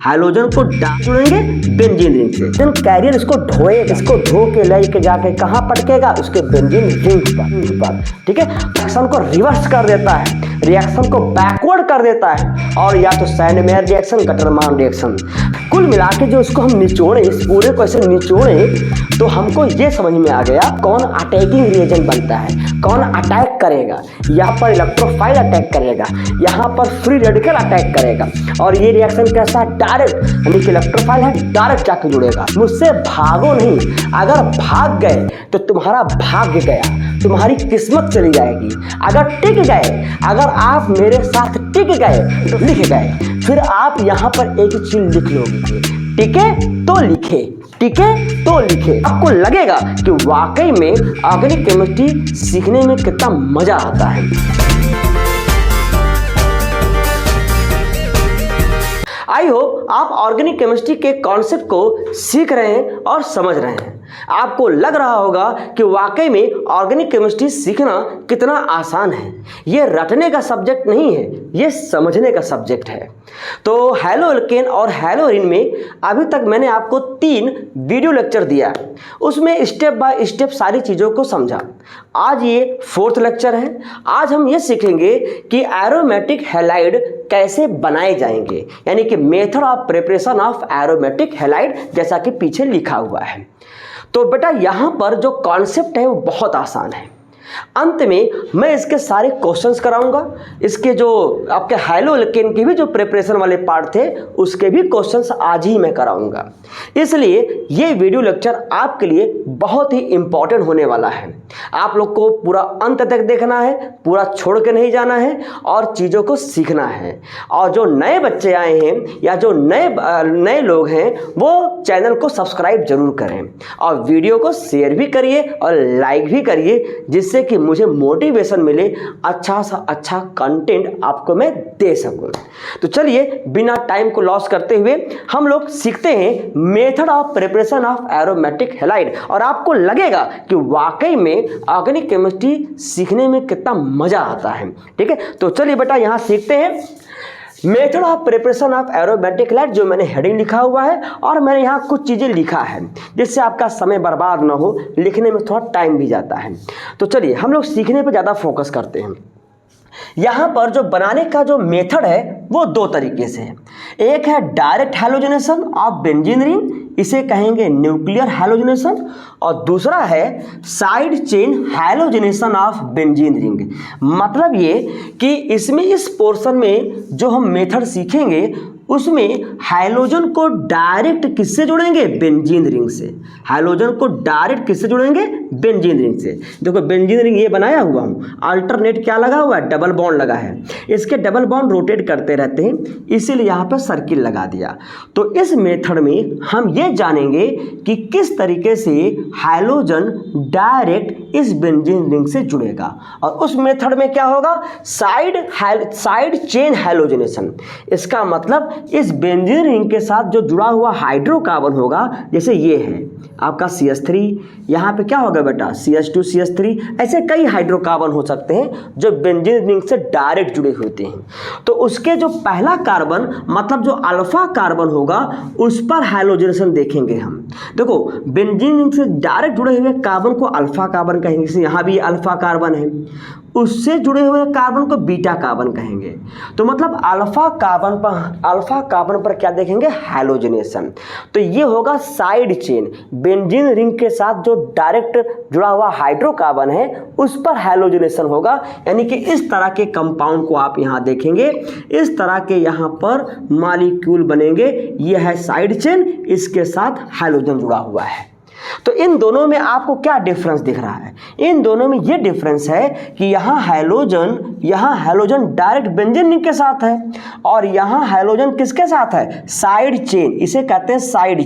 Hydrogen को जुड़ेंगे benzene ring से। कैरियर इसको ढोएगा, इसको धो के लेके जाके कहाँ पटकेगा, उसके बेंजीन रिंग पर। ठीक है, रिएक्शन को रिवर्स कर देता है, रिएक्शन को बैकवर्ड कर देता है, और या तो सैंडमेयर रिएक्शन, गटरमान रिएक्शन। कुल मिला के जो इसको हम निचोड़े, इस पूरे को ऐसे निचोड़े, तो हमको ये समझ में आ गया कौन अटैकिंग रिएजेंट बनता है, कौन अटैक करेगा। यहाँ पर इलेक्ट्रोफाइल अटैक करेगा, यहाँ पर फ्री रेडिकल अटैक करेगा, और ये रिएक्शन कैसा, डायरेक्ट, यानी कि इलेक्ट्रोफाइल है डायरेक्ट जाके जुड़ेगा। मुझसे भागो नहीं, अगर भाग गए तो तुम्हारा भाग्य गया, तुम्हारी किस्मत चली जाएगी। अगर टिक गए, अगर आप मेरे साथ टिक गए तो लिख गए। फिर आप यहाँ पर एक चीज लिख लोगे, टिके तो लिखे, टिके तो लिखे। आपको लगेगा कि वाकई में ऑर्गेनिक केमिस्ट्री सीखने में कितना मजा आता है। आई होप आप ऑर्गेनिक केमिस्ट्री के कॉन्सेप्ट को सीख रहे हैं और समझ रहे हैं। आपको लग रहा होगा कि वाकई में ऑर्गेनिक केमिस्ट्री सीखना कितना आसान है। ये रटने का सब्जेक्ट नहीं है, ये समझने का सब्जेक्ट है। तो हैलो एल्केन और हैलो एरीन में अभी तक मैंने आपको 3 वीडियो लेक्चर दिया, उसमें स्टेप बाय स्टेप सारी चीज़ों को समझा। आज ये 4th लेक्चर है। आज हम ये सीखेंगे कि एरोमेटिक हैलाइड कैसे बनाए जाएंगे, यानी कि method of preparation of aromatic halide, जैसा कि पीछे लिखा हुआ है। तो बेटा यहाँ पर जो कॉन्सेप्ट है वो बहुत आसान है। अंत में मैं इसके सारे क्वेश्चंस कराऊंगा, इसके जो आपके हैलो एल्केन के भी जो प्रिपरेशन वाले पार्ट थे उसके भी क्वेश्चंस आज ही मैं कराऊंगा। इसलिए ये वीडियो लेक्चर आपके लिए बहुत ही इंपॉर्टेंट होने वाला है। आप लोग को पूरा अंत तक देखना है, पूरा छोड़ के नहीं जाना है और चीज़ों को सीखना है। और जो नए बच्चे आए हैं या जो नए लोग हैं वो चैनल को सब्सक्राइब जरूर करें और वीडियो को शेयर भी करिए और लाइक भी करिए, जिससे कि मुझे मोटिवेशन मिले, अच्छा सा अच्छा कंटेंट आपको मैं दे सकूं। तो चलिए बिना टाइम को लॉस करते हुए हम लोग सीखते हैं method of preparation of aromatic halide, और आपको लगेगा कि वाकई में ऑर्गेनिक केमिस्ट्री सीखने में कितना मजा आता है। ठीक है, तो चलिए बेटा यहाँ सीखते हैं method of preparation of aromatic halide, जो मैंने हेडिंग लिखा हुआ है और मैंने यहाँ कुछ चीज़ें लिखा है जिससे आपका समय बर्बाद ना हो, लिखने में थोड़ा टाइम भी जाता है। तो चलिए हम लोग सीखने पर ज़्यादा फोकस करते हैं। यहाँ पर जो बनाने का जो मेथड है वो 2 तरीके से है। एक है direct halogenation of benzene ring, इसे कहेंगे न्यूक्लियर हैलोजनेशन, और दूसरा है side chain halogenation of benzene ring. मतलब ये कि इसमें इस पोर्शन में जो हम मेथड सीखेंगे उसमें हाइड्रोजन को डायरेक्ट किससे जोड़ेंगे, बेंजीन रिंग से। हाइड्रोजन को डायरेक्ट किससे जोड़ेंगे, बेंजीन रिंग से। देखो बेंजीन रिंग ये बनाया हुआ हूँ, अल्टरनेट क्या लगा हुआ है, डबल बॉन्ड लगा है। इसके डबल बॉन्ड रोटेट करते रहते हैं, इसीलिए यहाँ पर सर्किल लगा दिया। तो इस मेथड में हम ये जानेंगे कि किस तरीके से हाइड्रोजन डायरेक्ट इस बेंजीन रिंग से जुड़ेगा, और उस मेथड में क्या होगा, साइड चेन हैलोजनेशन। इसका मतलब इस बेंजीन रिंग के साथ जो जुड़ा हुआ हाइड्रोकार्बन होगा, जैसे ये है आपका CH3, यहाँ पे क्या होगा बेटा CH2 CH3, ऐसे कई हाइड्रोकार्बन हो सकते हैं जो बेंजीन रिंग से डायरेक्ट जुड़े होते हैं। तो उसके जो पहला कार्बन, मतलब जो अल्फा कार्बन होगा, उस पर हाइड्रोजनेशन देखेंगे हम। देखो बेंजीन रिंग से डायरेक्ट जुड़े हुए कार्बन को अल्फा कार्बन कहेंगे, जैसे यहाँ भी अल्फा कार्बन है, उससे जुड़े हुए कार्बन को बीटा कार्बन कहेंगे। तो मतलब अल्फा कार्बन पर क्या देखेंगे, हैलोजनेशन। तो ये होगा साइड चेन, बेंजीन रिंग के साथ जो डायरेक्ट जुड़ा हुआ हाइड्रोकार्बन है उस पर हैलोजनेशन होगा। यानी कि इस तरह के कंपाउंड को आप यहाँ देखेंगे, इस तरह के यहाँ पर मॉलिक्यूल बनेंगे। ये है साइड चेन, इसके साथ हैलोजन जुड़ा हुआ है। तो इन दोनों में आपको क्या डिफरेंस दिख रहा है, इन दोनों में ये डिफरेंस है कि यहाँ हैलोजन डायरेक्ट बेंजीन रिंग के साथ है और यहाँ हैलोजन किसके साथ है, साइड चेन, इसे कहते हैं साइड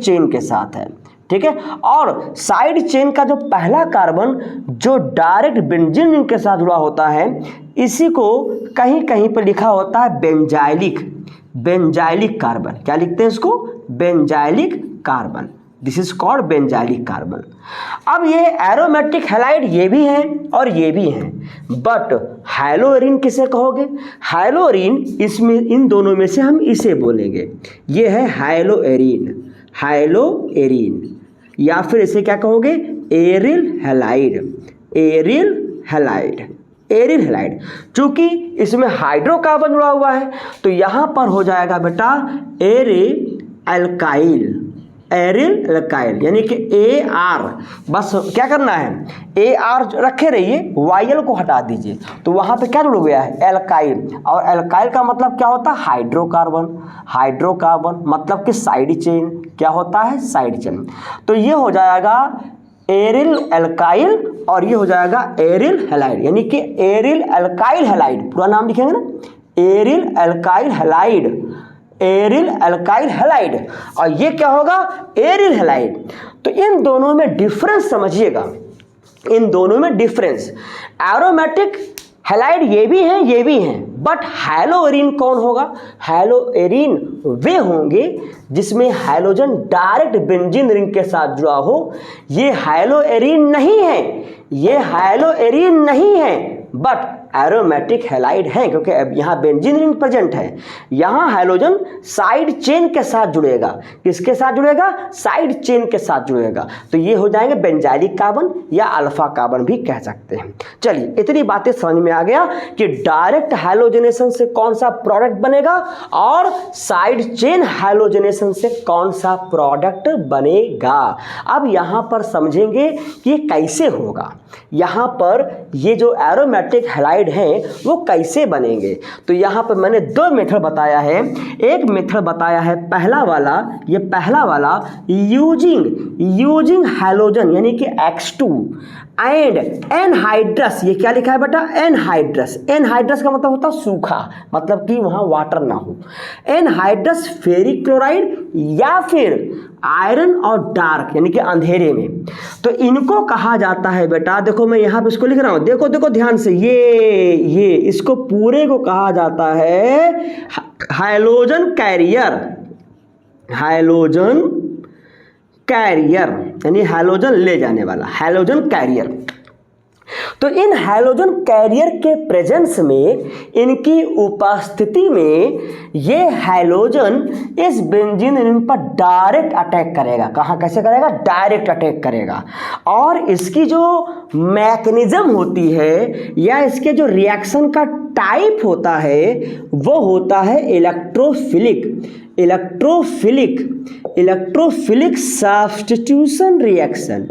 चेन के साथ है। ठीक है, और साइड चेन का जो पहला कार्बन जो डायरेक्ट बेंजीन रिंग के साथ जुड़ा होता है, इसी को कहीं कहीं पर लिखा होता है बेंजाइलिक कार्बन। क्या लिखते हैं इसको, benzylic carbon. This is called benzylic carbon. अब ये एरोमेटिक हैलाइड ये भी हैं और ये भी हैं, बट हैलोएरिन किसे कहोगे? हैलोएरिन इसमें, इन दोनों में से हम इसे बोलेंगे, ये है हैलोएरिन, हैलोएरिन, या फिर इसे क्या कहोगे? Aryl halide, aryl halide, aryl halide. चूंकि इसमें हाइड्रोकार्बन जुड़ा हुआ है तो यहां पर हो जाएगा बेटा एरिल एल्काइल, एरिल एल्काइल, यानी कि AR। बस क्या करना है, AR रखे रहिए, YL को हटा दीजिए तो वहां पे क्या जुड़ गया है? एल्काइल। और एल्काइल का मतलब क्या होता है? हाइड्रोकार्बन, हाइड्रोकार्बन मतलब कि साइड चेन। क्या होता है? Side chain. तो ये हो जाएगा एरिल एल्काइल और ये हो जाएगा एरिल हैलाइड, यानी कि एरिल एल्काइल हैलाइड, पूरा नाम लिखेंगे ना, aryl alkyl halide, aryl alkyl halide. और ये क्या होगा? Aryl halide. तो इन दोनों में डिफरेंस समझिएगा, इन दोनों में डिफरेंस। एरोमेटिक हैलाइड ये भी हैं, ये भी हैं, बट हैलोएरिन कौन होगा? हैलोएरिन वे होंगे जिसमें हैलोजन डायरेक्ट बेंजीन रिंग के साथ जुड़ा हो। ये हैलोएरिन नहीं है, ये हैलोएरिन नहीं है, बट एरोमेटिक हैलाइड है, क्योंकि अब यहाँ बेंजीन रिंग प्रेजेंट है। यहाँ हैलोजन साइड चेन के साथ जुड़ेगा। किसके साथ जुड़ेगा? साइड चेन के साथ जुड़ेगा। तो ये हो जाएंगे बेंजाइलिक कार्बन या अल्फा कार्बन भी कह सकते हैं। चलिए, इतनी बातें समझ में आ गया कि डायरेक्ट हैलोजनेशन से कौन सा प्रोडक्ट बनेगा और साइड चेन हैलोजनेशन से कौन सा प्रोडक्ट बनेगा। अब यहाँ पर समझेंगे कि ये कैसे होगा। यहाँ पर ये जो एरोमेटिक हैलाइड हैं वो कैसे बनेंगे। तो यहाँ पर मैंने दो मेथड बताया है। एक मेथड बताया है पहला वाला, ये पहला वाला यूजिंग हैलोजन यानी कि X2 एंड एनहाइड्रस। ये क्या लिखा है बेटा? एनहाइड्रस। एनहाइड्रस का मतलब होता है सूखा, मतलब कि वहाँ वाटर ना हो। एनहाइड्रस फेरिक क्लोराइड या फिर आयरन और डार्क यानी कि अंधेरे में। तो इनको कहा जाता है बेटा, देखो मैं यहाँ पे इसको लिख रहा हूँ, देखो देखो ध्यान से, ये इसको पूरे को कहा जाता है हैलोजन कैरियर, हैलोजन कैरियर यानी हैलोजन ले जाने वाला, हैलोजन कैरियर। तो इन हैलोजन कैरियर के प्रेजेंस में, इनकी उपस्थिति में, ये हैलोजन इस बेंजीन रिंग पर डायरेक्ट अटैक करेगा। कहाँ कैसे करेगा? डायरेक्ट अटैक करेगा। और इसकी जो मैकेनिज्म होती है या इसके जो रिएक्शन का टाइप होता है वो होता है electrophilic substitution reaction.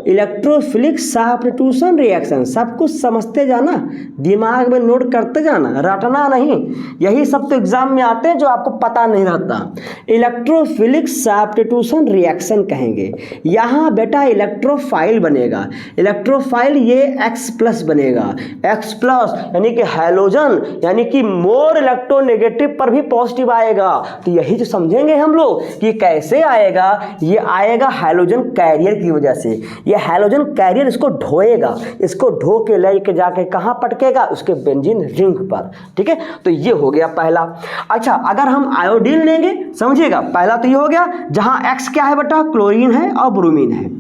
Electrophilic substitution reaction, सब कुछ समझते जाना, दिमाग में नोट करते जाना, रटना नहीं। यही सब तो एग्जाम में आते हैं जो आपको पता नहीं रहता। इलेक्ट्रोफिलिक सब्स्टिट्यूशन रिएक्शन कहेंगे। यहाँ बेटा इलेक्ट्रोफाइल बनेगा। इलेक्ट्रोफाइल ये X+ बनेगा। X+ यानी कि हैलोजन यानी कि मोर इलेक्ट्रोनेगेटिव पर भी पॉजिटिव आएगा। तो यही जो समझेंगे हम लोग कि कैसे आएगा। ये आएगा हैलोजन कैरियर की वजह से। ये हैलोजन कैरियर इसको ढोएगा, इसको ढो के लेके जाके कहाँ पटकेगा? उसके बेंजीन रिंग पर। ठीक है, तो ये हो गया पहला। अच्छा, अगर हम आयोडीन लेंगे, समझिएगा, पहला तो ये हो गया जहाँ X क्या है बेटा? क्लोरीन है और ब्रोमीन है,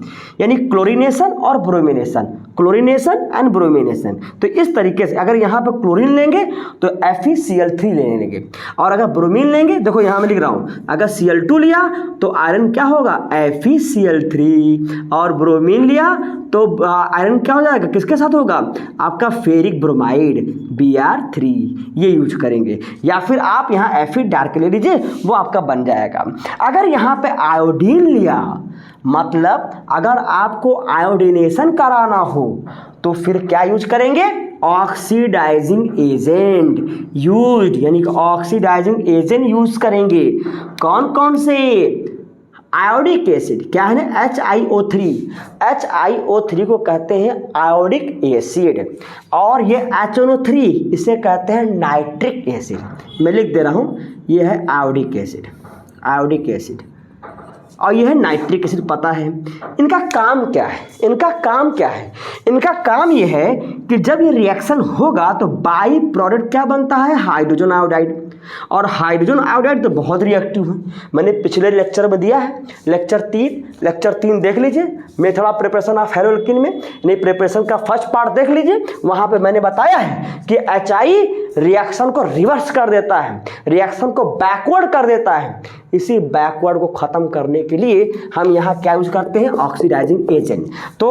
यानी क्लोरीनेशन और ब्रोमिनेशन, क्लोरीनेशन एंड ब्रोमिनेशन। तो इस तरीके से अगर यहाँ पर क्लोरीन लेंगे तो FeCl3 लेंगे, और अगर ब्रोमीन लेंगे, देखो यहाँ मैं लिख रहा हूँ, अगर Cl2 लिया तो आयरन क्या होगा? FeCl3, और ब्रोमीन लिया तो आयरन क्या हो जाएगा? किसके साथ होगा? आपका फेरिक ब्रोमाइड Br3, ये यूज करेंगे। या फिर आप यहाँ Fe डार्क ले लीजिए, वो आपका बन जाएगा। अगर यहाँ पे आयोडीन लिया, मतलब अगर आपको आयोडीनेशन कराना हो तो फिर क्या यूज करेंगे? ऑक्सीडाइजिंग एजेंट यूज्ड, यानी कि ऑक्सीडाइजिंग एजेंट यूज करेंगे। कौन कौन से? आयोडिक एसिड, क्या है ना? HiO3 को कहते हैं आयोडिक एसिड, और ये HNO3 इसे कहते हैं नाइट्रिक एसिड। मैं लिख दे रहा हूँ, ये है आयोडिक एसिड, आयोडिक एसिड, और यह है नाइट्रिक एसिड। पता है इनका काम क्या है? इनका काम क्या है? इनका काम यह है कि जब ये रिएक्शन होगा तो बाई प्रोडक्ट क्या बनता है? Hydrogen iodide. और हाइड्रोजन आयोडाइड तो बहुत रिएक्टिव है, मैंने पिछले लेक्चर में दिया है, लेक्चर 3 देख लीजिए, मेथड ऑफ प्रिपरेशन ऑफ हेलोल्किन में, यानी प्रिपरेशन का फर्स्ट पार्ट देख लीजिए, वहाँ पे मैंने बताया है कि HI रिएक्शन को रिवर्स कर देता है, रिएक्शन को बैकवर्ड कर देता है। इसी बैकवर्ड को ख़त्म करने के लिए हम यहाँ क्या यूज करते हैं, ऑक्सीडाइजिंग एजेंट। तो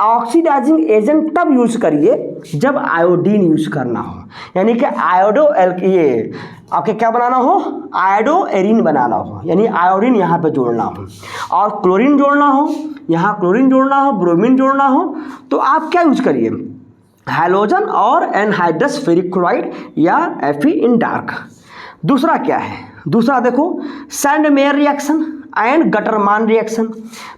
ऑक्सीडाइजिंग एजेंट तब यूज करिए जब आयोडीन यूज करना हो, यानी कि ये आपके क्या बनाना हो, आयोडो एरिन बनाना हो, यानी आयोडीन यहाँ पे जोड़ना हो और क्लोरीन जोड़ना हो, यहाँ क्लोरीन जोड़ना हो, ब्रोमीन जोड़ना हो, तो आप क्या यूज करिए, हैलोजन और एनहाइड्रस फेरिक क्लोराइड या Fe इन डार्क। दूसरा क्या है, दूसरा देखो Sandmeyer reaction and Gattermann reaction.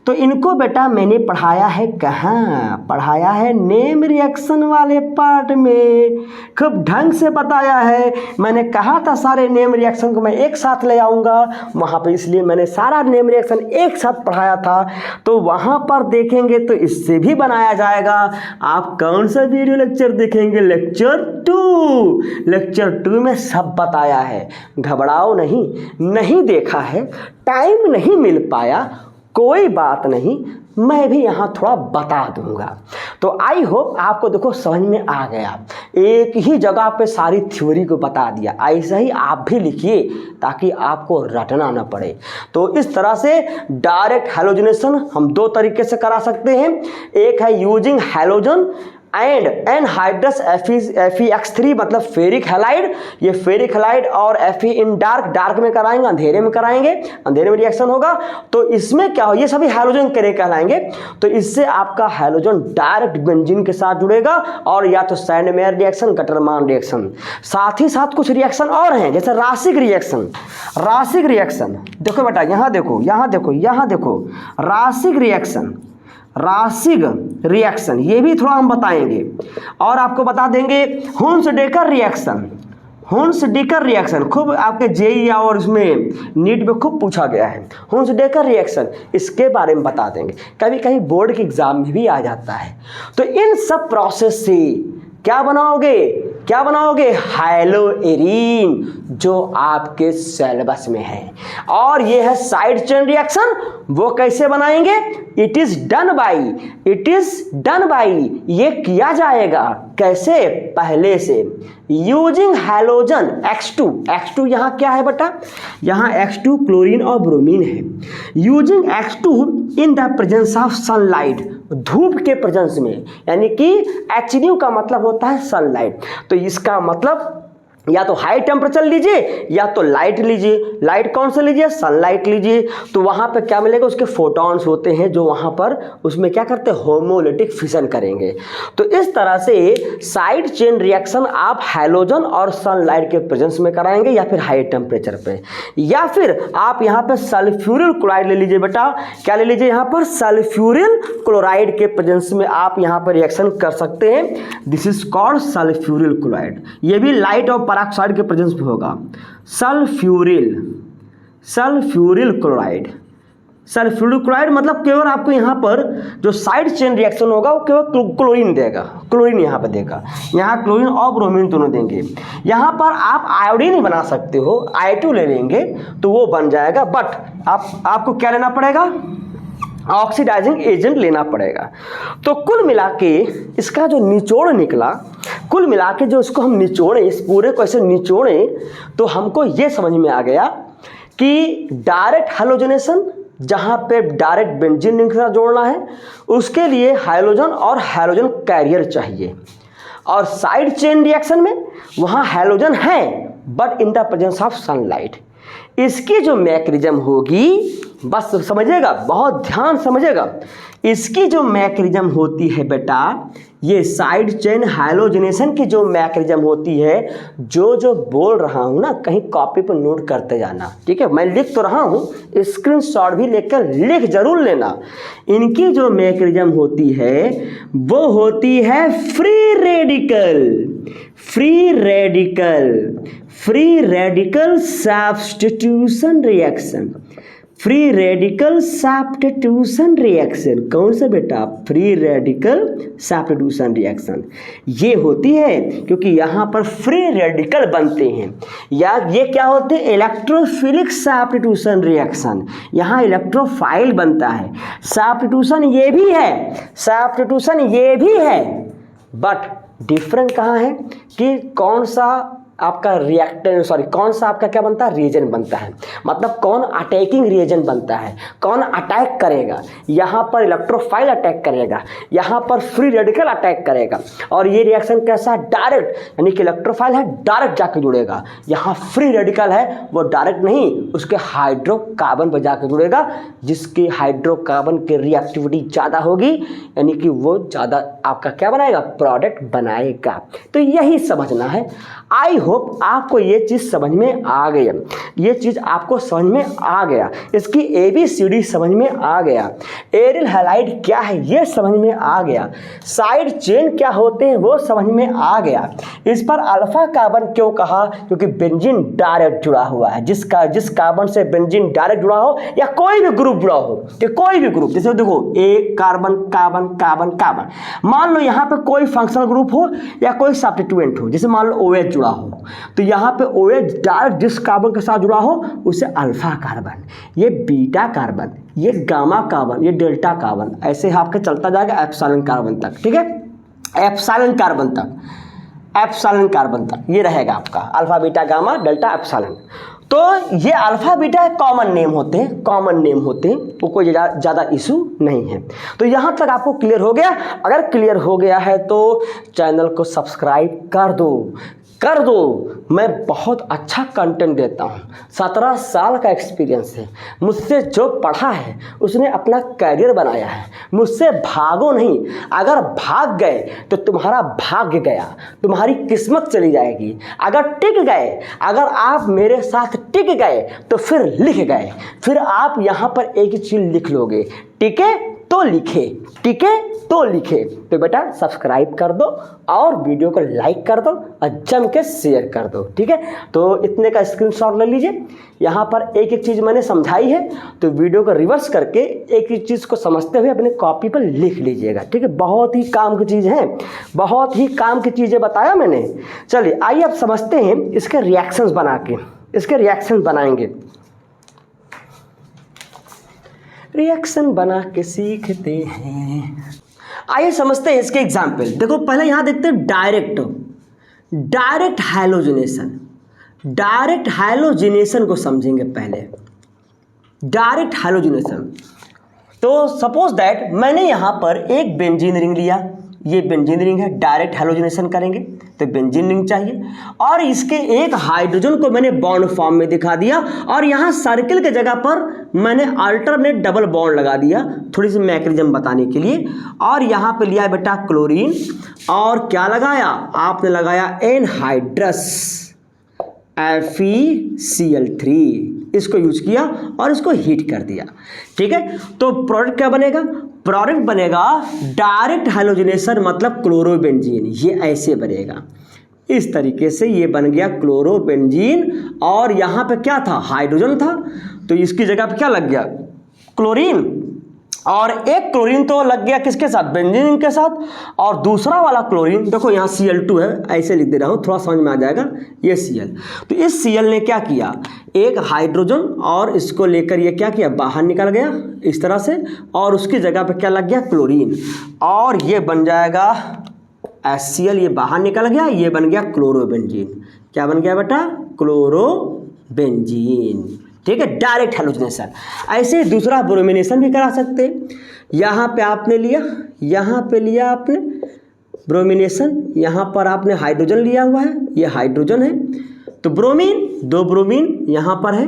तो इनको बेटा मैंने पढ़ाया है कहाँ, पढ़ाया है नेम रिएक्शन वाले पार्ट में, खूब ढंग से बताया है। मैंने कहा था सारे नेम रिएक्शन को मैं एक साथ ले आऊँगा वहाँ पे, इसलिए मैंने सारा नेम रिएक्शन एक साथ पढ़ाया था। तो वहाँ पर देखेंगे तो इससे भी बनाया जाएगा। आप कौन सा वीडियो लेक्चर देखेंगे, लेक्चर 2 में सब बताया है, घबराओ नहीं देखा है, टाइम नहीं मिल पाया, कोई बात नहीं, मैं भी यहाँ थोड़ा बता दूंगा। तो आई होप आपको देखो समझ में आ गया, एक ही जगह पे सारी थ्योरी को बता दिया। ऐसा ही आप भी लिखिए ताकि आपको रटना न पड़े। तो इस तरह से डायरेक्ट हैलोजनेशन हम 2 तरीके से करा सकते हैं, एक है using halogen and anhydrous FeX3 मतलब फेरिक हैलाइड, ये फेरिक हैलाइड और Fe इन डार्क में कराएंगे, अंधेरे में कराएंगे, अंधेरे में रिएक्शन होगा। तो इसमें क्या हो, ये सभी हैलोजन करे कहलाएंगे। तो इससे आपका हैलोजन डायरेक्ट बेंजीन के साथ जुड़ेगा, और या तो सैंड मेयर रिएक्शन, गटरमान रिएक्शन, साथ ही साथ कुछ रिएक्शन और हैं जैसे रासिक रिएक्शन। देखो बेटा यहाँ देखो रासिक रिएक्शन ये भी थोड़ा हम बताएंगे, और आपको बता देंगे हुन्स-डेकर रिएक्शन खूब आपके जेई और उसमें नीट में खूब पूछा गया है। हुन्स-डेकर रिएक्शन इसके बारे में बता देंगे, कभी कभी बोर्ड के एग्जाम में भी आ जाता है। तो इन सब प्रोसेस से क्या बनाओगे, हैलो एरीन, जो आपके सिलेबस में है। और ये है साइड चेन रिएक्शन, वो कैसे बनाएंगे, इट इज डन बाई, ये किया जाएगा कैसे, पहले से यूजिंग हैलोजन X2 यहाँ क्या है बेटा, यहाँ X2 क्लोरीन और ब्रोमीन है। Using X2 in the presence of sunlight, धूप के प्रेजेंस में, यानी कि HNU का मतलब होता है सनलाइट। तो इसका मतलब या तो हाई टेम्परेचर लीजिए या तो लाइट लीजिए। लाइट कौन सा लीजिए, सनलाइट लीजिए। तो वहाँ पे क्या मिलेगा, उसके फोटॉन्स होते हैं जो वहाँ पर उसमें क्या करते हैं, होमोलिटिक फिशन करेंगे। तो इस तरह से साइड चेन रिएक्शन आप हैलोजन और सनलाइट के प्रेजेंस में कराएंगे, या फिर हाई टेम्परेचर पे, या फिर आप यहाँ पे सल्फ्यूरिल क्लोराइड ले लीजिए बेटा। क्या ले लीजिए, यहाँ पर सल्फ्यूरिल क्लोराइड के प्रेजेंस में आप यहाँ पर रिएक्शन कर सकते हैं। This is called sulphuryl chloride. ये भी लाइट और ऑक्साइड के प्रेजेंस में होगा। सल्फ्यूरिल क्लोराइड मतलब केवल आपको यहाँ पर जो साइड चेन रिएक्शन होगा वो केवल क्लोरीन देगा, क्लोरीन यहाँ पे देगा, यहाँ क्लोरीन और ब्रोमीन दोनों देंगे। यहाँ पर आप आयोडीन ही बना सकते हो, I2 ले लेंगे तो वो बन जाएगा, बट आपको क्या लेना पड़ेगा, ऑक्सीडाइजिंग एजेंट लेना पड़ेगा। तो कुल मिला के इसका जो निचोड़ निकला, कुल मिला के जो इसको हम निचोड़े, इस पूरे को ऐसे निचोड़े, तो हमको ये समझ में आ गया कि डायरेक्ट हैलोजनेशन जहाँ पे डायरेक्ट बेंजीन रिंग के साथ जोड़ना है, उसके लिए हाइड्रोजन और हाइड्रोजन कैरियर चाहिए। और साइड चेन रिएक्शन में वहाँ हाइड्रोजन है but in the presence of sunlight. इसकी जो मैकेनिज्म होगी, बस समझिएगा, बहुत ध्यान समझिएगा, इसकी जो मैकेनिज्म होती है बेटा, ये साइड चेन हाइलोजनेशन की जो मैकेनिज्म होती है, जो बोल रहा हूँ ना, कहीं कॉपी पर नोट करते जाना, ठीक है। मैं लिख तो रहा हूँ, स्क्रीनशॉट भी लेकर लिख जरूर लेना। इनकी जो मैकेनिज्म होती है वो होती है free radical substitution reaction. Free radical substitution reaction. कौन सा बेटा? Free radical substitution reaction. ये होती है क्योंकि यहाँ पर फ्री रेडिकल बनते हैं, या ये क्या होते हैं? Electrophilic substitution reaction. यहाँ इलेक्ट्रोफाइल बनता है। सब्स्टिट्यूशन ये भी है, सब्स्टिट्यूशन ये भी है, बट डिफरेंट कहाँ है कि कौन सा आपका रिएक्टेंट, सॉरी कौन सा आपका क्या बनता है? रिएजेंट बनता है। मतलब कौन अटैकिंग रिएजेंट बनता है, कौन अटैक करेगा। यहाँ पर इलेक्ट्रोफाइल अटैक करेगा, यहाँ पर फ्री रेडिकल अटैक करेगा। और ये रिएक्शन कैसा है? डायरेक्ट, यानी कि इलेक्ट्रोफाइल है डायरेक्ट जाके जुड़ेगा। यहाँ फ्री रेडिकल है वो डायरेक्ट नहीं, उसके हाइड्रोकार्बन पर जाके जुड़ेगा, जिसकी हाइड्रोकार्बन की रिएक्टिविटी ज़्यादा होगी, यानी कि वो ज़्यादा आपका क्या बनाएगा? प्रोडक्ट बनाएगा। तो यही समझना है। आई होप आपको ये चीज़ समझ में आ गया, ये चीज़ आपको समझ में आ गया, इसकी ABCD समझ में आ गया, एरिल हैलाइड क्या है ये समझ में आ गया, साइड चेन क्या होते हैं वो समझ में आ गया। इस पर अल्फा कार्बन क्यों कहा? क्योंकि बेंजीन डायरेक्ट जुड़ा हुआ है। जिस कार्बन से बेंजीन डायरेक्ट जुड़ा हो या कोई भी ग्रुप जुड़ा हो, कि कोई भी ग्रुप, जैसे देखो एक कार्बन कार्बन कार्बन कार्बन, मान लो यहाँ पे कोई फंक्शनल ग्रुप हो या कोई सब्स्टिट्यूएंट हो, जैसे मान लो OH जुड़ा हो, तो यहाँ पे OH डायरेक्ट जिस कार्बन के साथ जुड़ा हो उसे अल्फा कार्बन, ये बीटा कार्बन, ये गामा कार्बन, ये डेल्टा कार्बन, ऐसे आपके चलता जाएगा एप्सिलॉन कार्बन तक। ठीक है, एप्सिलॉन कार्बन तक, एप्सिलॉन कार्बन तक ये रहेगा आपका alpha beta gamma delta epsilon. तो ये अल्फा बीटा कॉमन नेम होते हैं, कॉमन नेम होते हैं, वो कोई ज़्यादा इशू नहीं है। तो यहाँ तक आपको क्लियर हो गया? अगर क्लियर हो गया है तो चैनल को सब्सक्राइब कर दो। मैं बहुत अच्छा कंटेंट देता हूँ, 17 साल का एक्सपीरियंस है, मुझसे जो पढ़ा है उसने अपना कैरियर बनाया है। मुझसे भागो नहीं, अगर भाग गए तो तुम्हारा भाग्य गया, तुम्हारी किस्मत चली जाएगी। अगर टिक गए, अगर आप मेरे साथ टिक गए तो फिर लिख गए, फिर आप यहाँ पर एक ही चीज़ लिख लोगे, टिके तो लिखे, टिके तो लिखे। तो बेटा सब्सक्राइब कर दो और वीडियो को लाइक कर दो और जम के शेयर कर दो। ठीक है, तो इतने का स्क्रीनशॉट ले लीजिए। यहाँ पर एक एक चीज़ मैंने समझाई है, तो वीडियो को रिवर्स करके एक एक चीज़ को समझते हुए अपने कॉपी पर लिख लीजिएगा। ठीक है, बहुत ही काम की चीज़ है, बहुत ही काम की चीज़ें बताया मैंने। चलिए आइए अब समझते हैं इसके रिएक्शंस बना के, इसके रिएक्शन बनाएंगे, रिएक्शन बना के सीखते हैं। आइए समझते हैं इसके एग्जाम्पल। देखो पहले यहाँ देखते हैं डायरेक्ट हैलोजिनेशन। डायरेक्ट हैलोजिनेशन को समझेंगे पहले। डायरेक्ट हैलोजिनेशन, तो सपोज दैट मैंने यहाँ पर एक बेंजीन रिंग लिया, ये बेंजीन रिंग है, डायरेक्ट हैलोजिनेशन करेंगे तो बेंजीन रिंग चाहिए, और इसके एक हाइड्रोजन को मैंने बॉन्ड फॉर्म में दिखा दिया, और यहाँ सर्किल के जगह पर मैंने अल्टरनेट डबल बॉन्ड लगा दिया थोड़ी सी मैकेनिज्म बताने के लिए। और यहाँ पे लिया बेटा क्लोरीन, और क्या लगाया आपने? लगाया एनहाइड्रस FeCl3, इसको यूज किया और इसको हीट कर दिया। ठीक है, तो प्रोडक्ट क्या बनेगा? प्रोडक्ट बनेगा डायरेक्ट हैलोजिनेशन, मतलब क्लोरोबेंजीन। ये ऐसे बनेगा, इस तरीके से ये बन गया क्लोरोबेंजीन। और यहाँ पे क्या था? हाइड्रोजन था, तो इसकी जगह पे क्या लग गया? क्लोरीन। और एक क्लोरीन तो लग गया किसके साथ? बेंजीन के साथ। और दूसरा वाला क्लोरीन देखो यहाँ Cl2 है, ऐसे लिख दे रहा हूँ, थोड़ा समझ में आ जाएगा, ये Cl। तो इस Cl ने क्या किया? एक हाइड्रोजन और इसको लेकर ये क्या किया? बाहर निकल गया इस तरह से, और उसकी जगह पे क्या लग गया? क्लोरीन। और ये बन जाएगा HCl, ये बाहर निकल गया, ये बन गया क्लोरोबेंजीन। क्या बन गया बेटा? क्लोरोबेंजीन। ठीक है, डायरेक्ट हैलोजिनेशन। ऐसे दूसरा ब्रोमिनेशन भी करा सकते हैं। यहाँ पे आपने लिया, यहाँ पे लिया आपने ब्रोमिनेशन, यहाँ पर आपने हाइड्रोजन लिया हुआ है, ये हाइड्रोजन है, तो ब्रोमीन, 2 ब्रोमीन यहाँ पर है।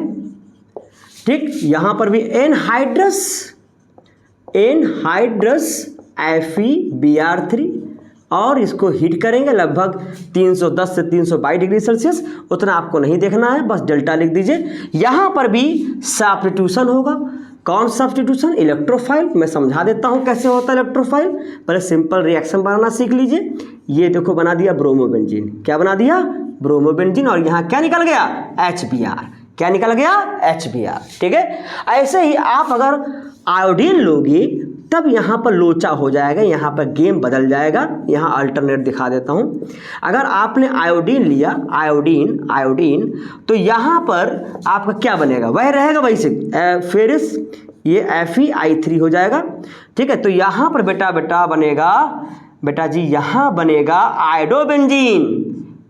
ठीक, यहाँ पर भी एनहाइड्रस FeBr3, और इसको हीट करेंगे लगभग 310 से 322 डिग्री सेल्सियस। उतना आपको नहीं देखना है, बस डेल्टा लिख दीजिए। यहाँ पर भी सब्स्टिट्यूशन होगा। कौन सब्स्टिट्यूशन? इलेक्ट्रोफाइल। मैं समझा देता हूँ कैसे होता है इलेक्ट्रोफाइल, पहले सिंपल रिएक्शन बनाना सीख लीजिए। ये देखो बना दिया ब्रोमोबेंजीन। क्या बना दिया? ब्रोमोबेंजीन। और यहाँ क्या निकल गया? HBr। क्या निकल गया, HBr। ठीक है, ऐसे ही आप अगर आयोडीन लोगे तब यहाँ पर लोचा हो जाएगा, यहाँ पर गेम बदल जाएगा। यहाँ अल्टरनेट दिखा देता हूँ। अगर आपने आयोडीन लिया, आयोडीन तो यहाँ पर आपका क्या बनेगा, वह रहेगा वैसे फेरिस, ये Fe(I3) हो जाएगा। ठीक है, तो यहाँ पर बेटा बनेगा, बेटा जी यहाँ बनेगा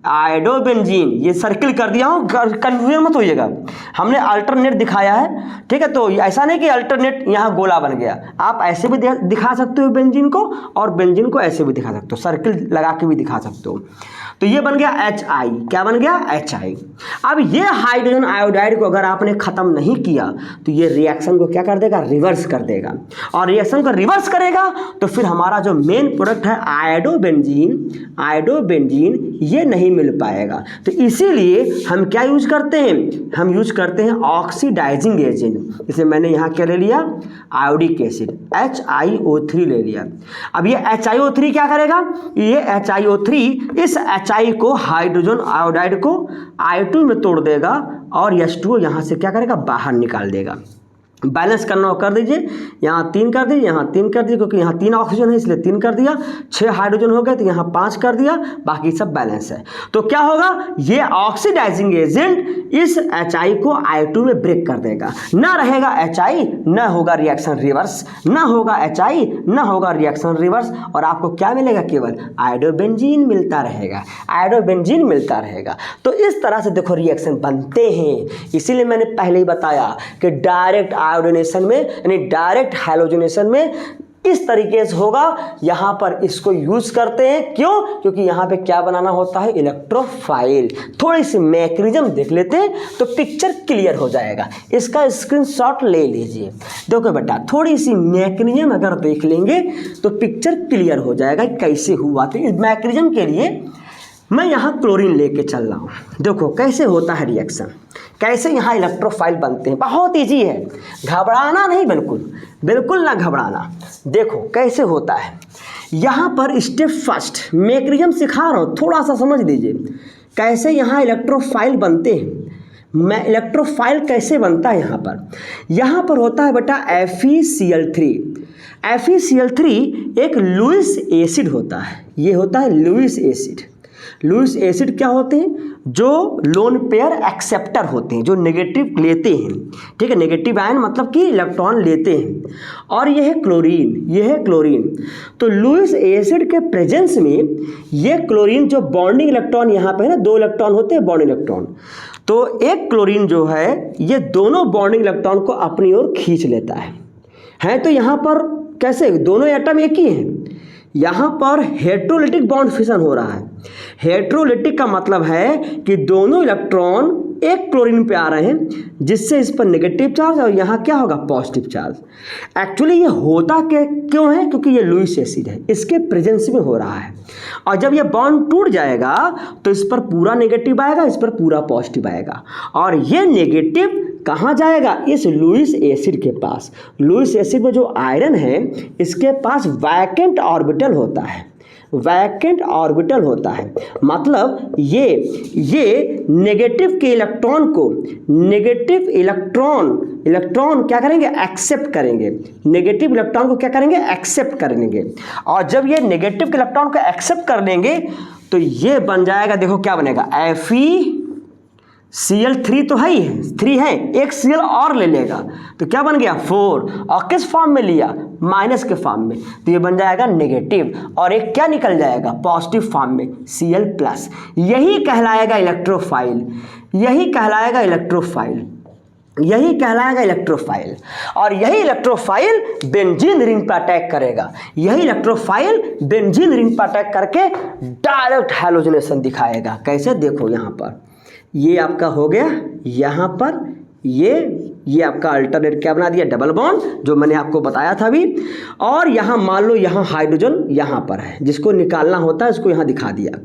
आयोडोबेंजीन। ये सर्किल कर दिया हूँ, कन्फ्यूजन मत होइएगा, हमने अल्टरनेट दिखाया है। ठीक है, तो ऐसा नहीं कि अल्टरनेट यहाँ गोला बन गया, आप ऐसे भी दिखा सकते हो बेंजीन को, और बेंजीन को ऐसे भी दिखा सकते हो, सर्किल लगा के भी दिखा सकते हो। तो ये बन गया HI, क्या बन गया, HI। अब ये हाइड्रोजन आयोडाइड को अगर आपने ख़त्म नहीं किया तो ये रिएक्शन को क्या कर देगा, रिवर्स कर देगा, और रिएक्शन को रिवर्स करेगा तो फिर हमारा जो मेन प्रोडक्ट है आयोडोबेंजीन ये नहीं मिल पाएगा। तो इसीलिए हम क्या यूज करते हैं, हम यूज करते हैं ऑक्सीडाइजिंग एजेंट। जैसे मैंने यहाँ क्या ले लिया, आयोडिक एसिड HiO3 ले लिया। अब ये HiO3 क्या करेगा, ये HiO3 इस HI को, हाइड्रोजन आयोडाइड को I2 में तोड़ देगा और H2O यहाँ से क्या करेगा, बाहर निकाल देगा। बैलेंस करना हो कर दीजिए, यहाँ 3 कर दीजिए, यहाँ 3 कर दीजिए, क्योंकि यहाँ 3 ऑक्सीजन है इसलिए 3 कर दिया, 6 हाइड्रोजन हो गए तो यहाँ 5 कर दिया, बाकी सब बैलेंस है। तो क्या होगा, ये ऑक्सीडाइजिंग एजेंट इस HI को I2 में ब्रेक कर देगा, ना रहेगा HI, ना होगा रिएक्शन रिवर्स, ना होगा HI, ना होगा रिएक्शन रिवर्स, और आपको क्या मिलेगा, केवल आयोडोबेंजीन मिलता रहेगा, आयोडोबेंजीन मिलता रहेगा। तो इस तरह से देखो रिएक्शन बनते हैं। इसीलिए मैंने पहले ही बताया कि डायरेक्ट आयोडीनेशन में, यानी डायरेक्ट हैलोजनेशन में इस तरीके से होगा। यहाँ पर इसको यूज करते हैं, क्यों, क्योंकि यहाँ पे क्या बनाना होता है, इलेक्ट्रोफाइल। थोड़ी सी मैकेनिज्म देख लेते हैं तो पिक्चर क्लियर हो जाएगा, इसका स्क्रीनशॉट ले लीजिए। देखो बेटा, थोड़ी सी मैकेनिज्म अगर देख लेंगे तो पिक्चर क्लियर हो जाएगा कैसे हुआ। तो इस मैकेनिज्म के लिए मैं यहाँ क्लोरीन लेके चल रहा हूँ, देखो कैसे होता है रिएक्शन, कैसे यहाँ इलेक्ट्रोफाइल बनते हैं। बहुत इजी है, घबराना नहीं, बिल्कुल ना घबराना। देखो कैसे होता है, यहाँ पर स्टेप फर्स्ट मैकेनिज्म सिखा रहा हूँ, थोड़ा सा समझ लीजिए कैसे यहाँ इलेक्ट्रोफाइल बनते हैं। मैं इलेक्ट्रोफाइल कैसे बनता है, यहाँ पर होता है बेटा FeCl3। FeCl3 एक लुईस एसिड होता है, ये होता है लुईस एसिड। लुईस एसिड क्या होते हैं, जो लोन पेयर एक्सेप्टर होते हैं, जो नेगेटिव लेते हैं। ठीक है, नेगेटिव आयन मतलब कि इलेक्ट्रॉन लेते हैं। और यह है क्लोरीन, यह है क्लोरीन। तो लुईस एसिड के प्रेजेंस में ये क्लोरीन जो बॉन्डिंग इलेक्ट्रॉन यहाँ पे है ना, 2 इलेक्ट्रॉन होते हैं बॉन्डिंग इलेक्ट्रॉन, तो एक क्लोरीन जो है ये दोनों बॉन्डिंग इलेक्ट्रॉन को अपनी ओर खींच लेता है। तो यहाँ पर कैसे, दोनों एटम एक ही हैं, यहाँ पर हेट्रोलिटिक बॉन्ड फिशन हो रहा है। हेट्रोलिटिक का मतलब है कि दोनों इलेक्ट्रॉन एक क्लोरीन पे आ रहे हैं, जिससे इस पर नेगेटिव चार्ज और यहाँ क्या होगा, पॉजिटिव चार्ज। एक्चुअली ये होता क्यों है, क्योंकि ये लुईस एसिड है, इसके प्रेजेंस में हो रहा है। और जब ये बॉन्ड टूट जाएगा तो इस पर पूरा नेगेटिव आएगा, इस पर पूरा पॉजिटिव आएगा, और ये नेगेटिव कहाँ जाएगा, इस लुईस एसिड के पास। लुईस एसिड में जो आयरन है इसके पास वैकेंट ऑर्बिटल होता है, वैकेंट ऑर्बिटल होता है, मतलब ये नेगेटिव के इलेक्ट्रॉन को, नेगेटिव इलेक्ट्रॉन क्या करेंगे, एक्सेप्ट करेंगे, नेगेटिव इलेक्ट्रॉन को क्या करेंगे, एक्सेप्ट करेंगे। और जब ये नेगेटिव के इलेक्ट्रॉन को एक्सेप्ट कर लेंगे तो ये बन जाएगा, देखो क्या बनेगा, FeCl3 तो है ही है, 3 है, एक Cl और ले लेगा तो क्या बन गया 4, और किस फॉर्म में लिया, माइनस के फॉर्म में, तो ये बन जाएगा नेगेटिव, और एक क्या निकल जाएगा, पॉजिटिव फॉर्म में Cl+। यही कहलाएगा इलेक्ट्रोफाइल, यही कहलाएगा इलेक्ट्रोफाइल, यही कहलाएगा इलेक्ट्रोफाइल। और यही इलेक्ट्रोफाइल बेंजीन रिंग पर अटैक करेगा, यही इलेक्ट्रोफाइल बेंजीन रिंग पर अटैक करके डायरेक्ट हैलोजनेशन दिखाएगा। कैसे, देखो यहाँ पर ये आपका हो गया, यहाँ पर ये ये आपका अल्टरनेट क्या बना दिया, डबल बॉन्ड, जो मैंने आपको बताया था अभी। और यहाँ मान लो यहाँ हाइड्रोजन यहाँ पर है, जिसको निकालना होता है इसको यहाँ दिखा दिया।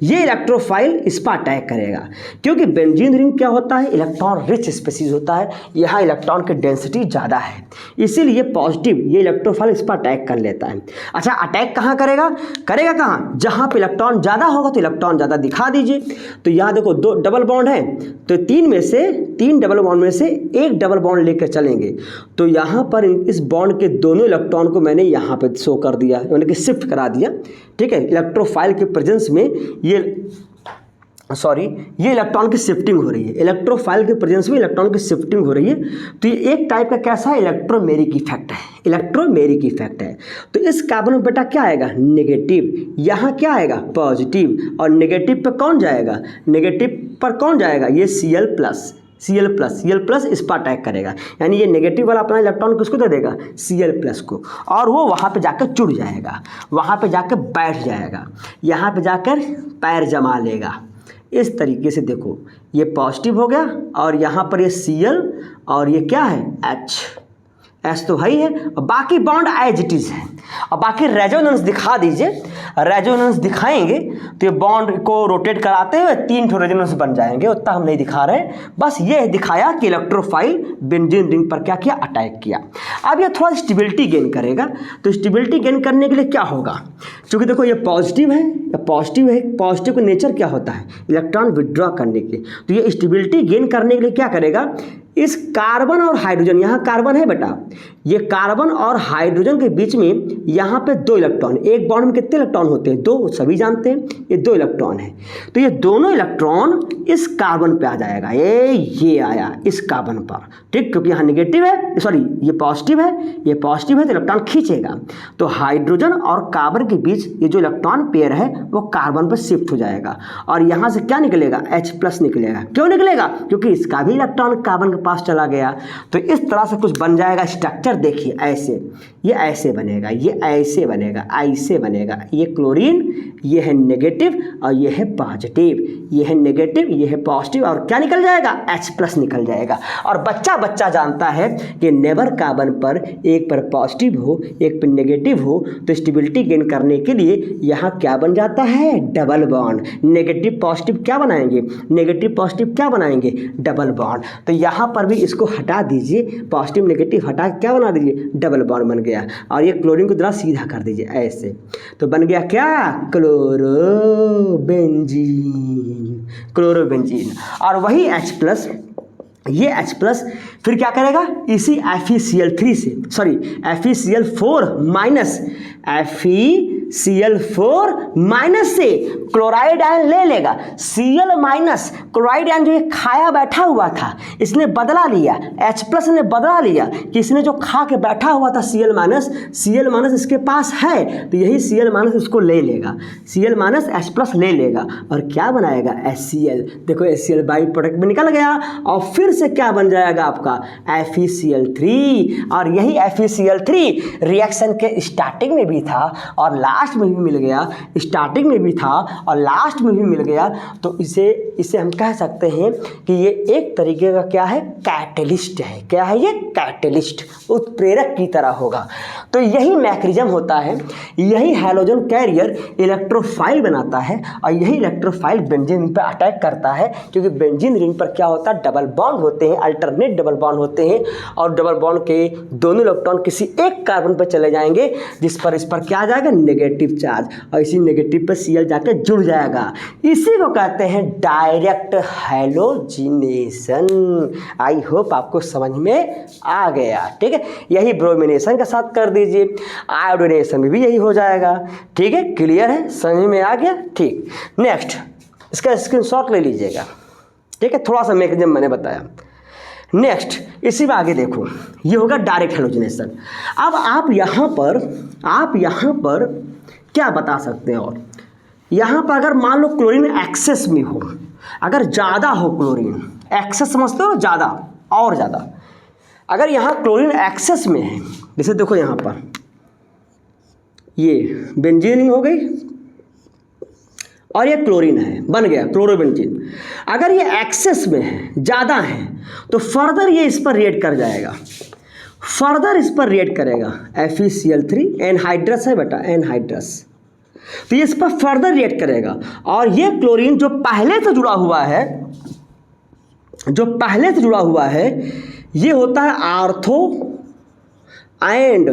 ये इलेक्ट्रोफाइल इस पर अटैक करेगा, क्योंकि बेंजीन रिंग क्या होता है, इलेक्ट्रॉन रिच स्पीसीज होता है, यहाँ इलेक्ट्रॉन की डेंसिटी ज़्यादा है, इसीलिए पॉजिटिव ये इलेक्ट्रोफाइल इस पर अटैक कर लेता है। अच्छा, अटैक कहाँ करेगा, करेगा कहाँ, जहाँ पे इलेक्ट्रॉन ज़्यादा होगा तो इलेक्ट्रॉन ज़्यादा दिखा दीजिए। तो यहाँ देखो 2 डबल बॉन्ड है, तो 3 डबल बॉन्ड में से एक डबल बॉन्ड लेकर चलेंगे। तो यहाँ पर इस बॉन्ड के दोनों इलेक्ट्रॉन को मैंने यहाँ पे शो कर दिया, यानी कि शिफ्ट करा दिया। ठीक है, इलेक्ट्रोफाइल के प्रेजेंस में ये इलेक्ट्रॉन की शिफ्टिंग हो रही है, इलेक्ट्रोफाइल के प्रेजेंस में इलेक्ट्रॉन की शिफ्टिंग हो रही है। तो ये एक टाइप का कैसा है, इलेक्ट्रोमेरिक इफेक्ट है, इलेक्ट्रोमेरिक इफेक्ट है। तो इस कार्बन में बेटा क्या आएगा, नेगेटिव, यहाँ क्या आएगा, पॉजिटिव, और नेगेटिव पे कौन जाएगा, नेगेटिव पर कौन जाएगा, ये Cl+ इस पर अटैक करेगा, यानी ये नेगेटिव वाला अपना इलेक्ट्रॉन किसको दे देगा, Cl+ को, और वो वहाँ पे जाकर जुड़ जाएगा, वहाँ पे जाकर बैठ जाएगा, यहाँ पे जाकर पैर जमा लेगा। इस तरीके से देखो, ये पॉजिटिव हो गया, और यहाँ पर ये Cl और ये क्या है, H तो है, और बाकी बॉन्ड एज इट इज़ है। और बाकी रेजोनेंस दिखा दीजिए, रेजोनेंस दिखाएंगे तो ये बॉन्ड को रोटेट कराते हुए 3 ठो रेजोनेंस बन जाएंगे, उतना हम नहीं दिखा रहे हैं, बस ये दिखाया कि इलेक्ट्रोफाइल बेंजीन रिंग पर क्या किया, अटैक किया। अब ये थोड़ा स्टेबिलिटी गेन करेगा, तो स्टेबिलिटी गेन करने के लिए क्या होगा, क्योंकि देखो ये पॉजिटिव है, पॉजिटिव का नेचर क्या होता है, इलेक्ट्रॉन विड्रॉ करने के, तो ये स्टेबिलिटी गेन करने के लिए क्या करेगा, इस कार्बन और हाइड्रोजन, यहाँ कार्बन है बेटा, ये कार्बन और हाइड्रोजन के बीच में यहाँ पे 2 इलेक्ट्रॉन, एक बॉन्ड में कितने इलेक्ट्रॉन होते हैं, 2, सभी जानते हैं, ये 2 इलेक्ट्रॉन है। तो ये दोनों इलेक्ट्रॉन इस कार्बन पे आ जाएगा, ये आया इस कार्बन पर, ठीक, क्योंकि यहाँ नेगेटिव है, सॉरी ये पॉजिटिव है तो इलेक्ट्रॉन खींचेगा। तो हाइड्रोजन और कार्बन के बीच ये जो इलेक्ट्रॉन पेयर है वो कार्बन पर शिफ्ट हो जाएगा, और यहाँ से क्या निकलेगा, H+ निकलेगा। क्यों निकलेगा, क्योंकि इसका भी इलेक्ट्रॉन कार्बन के पास चला गया। तो इस तरह से कुछ बन जाएगा स्ट्रक्चर, देखिए ऐसे, ये ऐसे बनेगा, ये ऐसे बनेगा, ऐसे बनेगा, ये क्लोरीन, ये है नेगेटिव और ये है पॉजिटिव, ये है नेगेटिव, ये है पॉजिटिव, और क्या निकल जाएगा, H+ निकल जाएगा। और बच्चा जानता है कि नेवर कार्बन पर एक पर पॉजिटिव हो एक पर नेगेटिव हो, तो स्टेबिलिटी गेन करने के लिए यहाँ क्या बन जाता है, डबल बॉन्ड, नेगेटिव पॉजिटिव क्या बनाएंगे, नेगेटिव पॉजिटिव क्या बनाएंगे, डबल बॉन्ड। तो यहाँ पर भी इसको हटा दीजिए, पॉजिटिव नेगेटिव हटा क्या बना दीजिए, डबल बॉन्ड बन गया, और ये क्लोरीन को जरा सीधा कर दीजिए ऐसे, तो बन गया क्या, क्लोरोबेंजीन। और वही H+, ये H+ फिर क्या करेगा, इसी FeCl3 से, सॉरी FeCl4- से क्लोराइड आयन ले लेगा, Cl- क्लोराइड आयन जो ये खाया बैठा हुआ था इसने बदला लिया, H+ ने बदला लिया कि इसने जो खा के बैठा हुआ था Cl- इसके पास है, तो यही Cl- इसको ले लेगा, Cl- H+ ले लेगा, और क्या बनाएगा, HCl। देखो HCl बाई प्रोडक्ट में निकल गया, और फिर से क्या बन जाएगा आपका FeCl3, और यही FeCl3 रिएक्शन के स्टार्टिंग में भी था और लास्ट में भी मिल गया, स्टार्टिंग में भी था और लास्ट में भी मिल गया। तो इसे हम कह सकते हैं कि ये एक तरीके का क्या है, कैटलिस्ट है। क्या है ये, कैटलिस्ट, उत्प्रेरक की तरह होगा। तो यही मैकेनिज्म होता है, यही हैलोजन कैरियर इलेक्ट्रोफाइल बनाता है, और यही इलेक्ट्रोफाइल बेंजीन रिंग पर अटैक करता है, क्योंकि बेंजीन रिंग पर क्या होता है, डबल बॉन्ड होते हैं, अल्टरनेट डबल बॉन्ड होते हैं, और डबल बॉन्ड के दोनों इलेक्ट्रॉन किसी एक कार्बन पर चले जाएंगे, जिस पर इस पर क्या आ जाएगा, नेगेटिव चार्ज, और इसी नेगेटिव पर Cl जाकर जुड़ जाएगा। इसी को कहते हैं डायरेक्ट हैलोजिनेशन। आई होप आपको समझ में आ गया, ठीक है। यही ब्रोमिनेशन के साथ कर दीजिए, आयोडीनेशन में भी यही हो जाएगा, ठीक है। क्लियर है, समझ में आ गया, ठीक। नेक्स्ट इसका स्क्रीनशॉट ले लीजिएगा, ठीक है। थोड़ा सा मैकेनिज्म मैंने बताया। नेक्स्ट इसी में आगे देखो, ये होगा डायरेक्ट हैलोजिनेशन। अब आप यहाँ पर क्या बता सकते हैं, और यहाँ पर अगर मान लो क्लोरीन एक्सेस में हो, अगर ज़्यादा हो क्लोरीन, एक्सेस समझते हो, ज़्यादा और ज़्यादा, अगर यहाँ क्लोरीन एक्सेस में है, जैसे देखो यहाँ पर ये बेंजीन रिंग हो गई, और ये क्लोरीन है, बन गया क्लोरोबेंजीन। अगर ये एक्सेस में है, ज़्यादा है, तो फर्दर ये इस पर रिएक्ट कर जाएगा, फर्दर इस पर रिएक्ट करेगा। FeCl3 एनहाइड्रस है बेटा, एनहाइड्रस, तो ये इस पर फर्दर रिएक्ट करेगा। और ये क्लोरीन जो पहले से जुड़ा हुआ है, जो पहले से जुड़ा हुआ है, ये होता है आर्थो एंड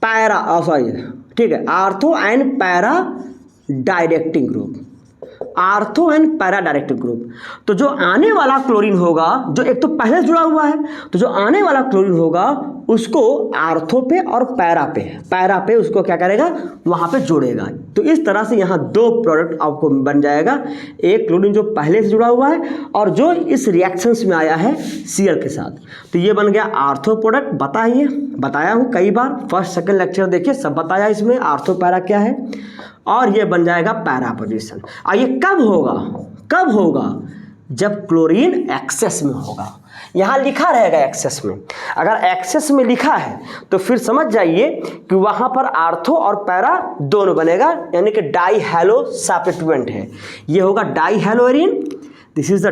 पैरा, सॉरी ठीक है, ortho and para directing group, ortho and para directive group. तो जो आने वाला क्लोरीन होगा, जो एक तो पहले से जुड़ा हुआ है, तो जो आने वाला क्लोरीन होगा उसको आर्थो पे और पैरा पे उसको क्या करेगा, वहाँ पे जोड़ेगा। तो इस तरह से यहाँ दो प्रोडक्ट आपको बन जाएगा, एक क्लोरीन जो पहले से जुड़ा हुआ है और जो इस रिएक्शंस में आया है Cl के साथ। तो ये बन गया आर्थो प्रोडक्ट। बताया हूँ कई बार, फर्स्ट सेकंड लेक्चर देखिए सब बताया इसमें आर्थो पैरा क्या है, और ये बन जाएगा पैरा पोजीशन। और ये कब होगा जब क्लोरीन एक्सेस में होगा। यहाँ लिखा रहेगा एक्सेस में, अगर एक्सेस में लिखा है तो फिर समझ जाइए कि वहाँ पर आर्थो और पैरा दोनों बनेगा, यानी कि डाई हैलो सब्स्टिट्यूएंट है। ये होगा di halo arene, this is the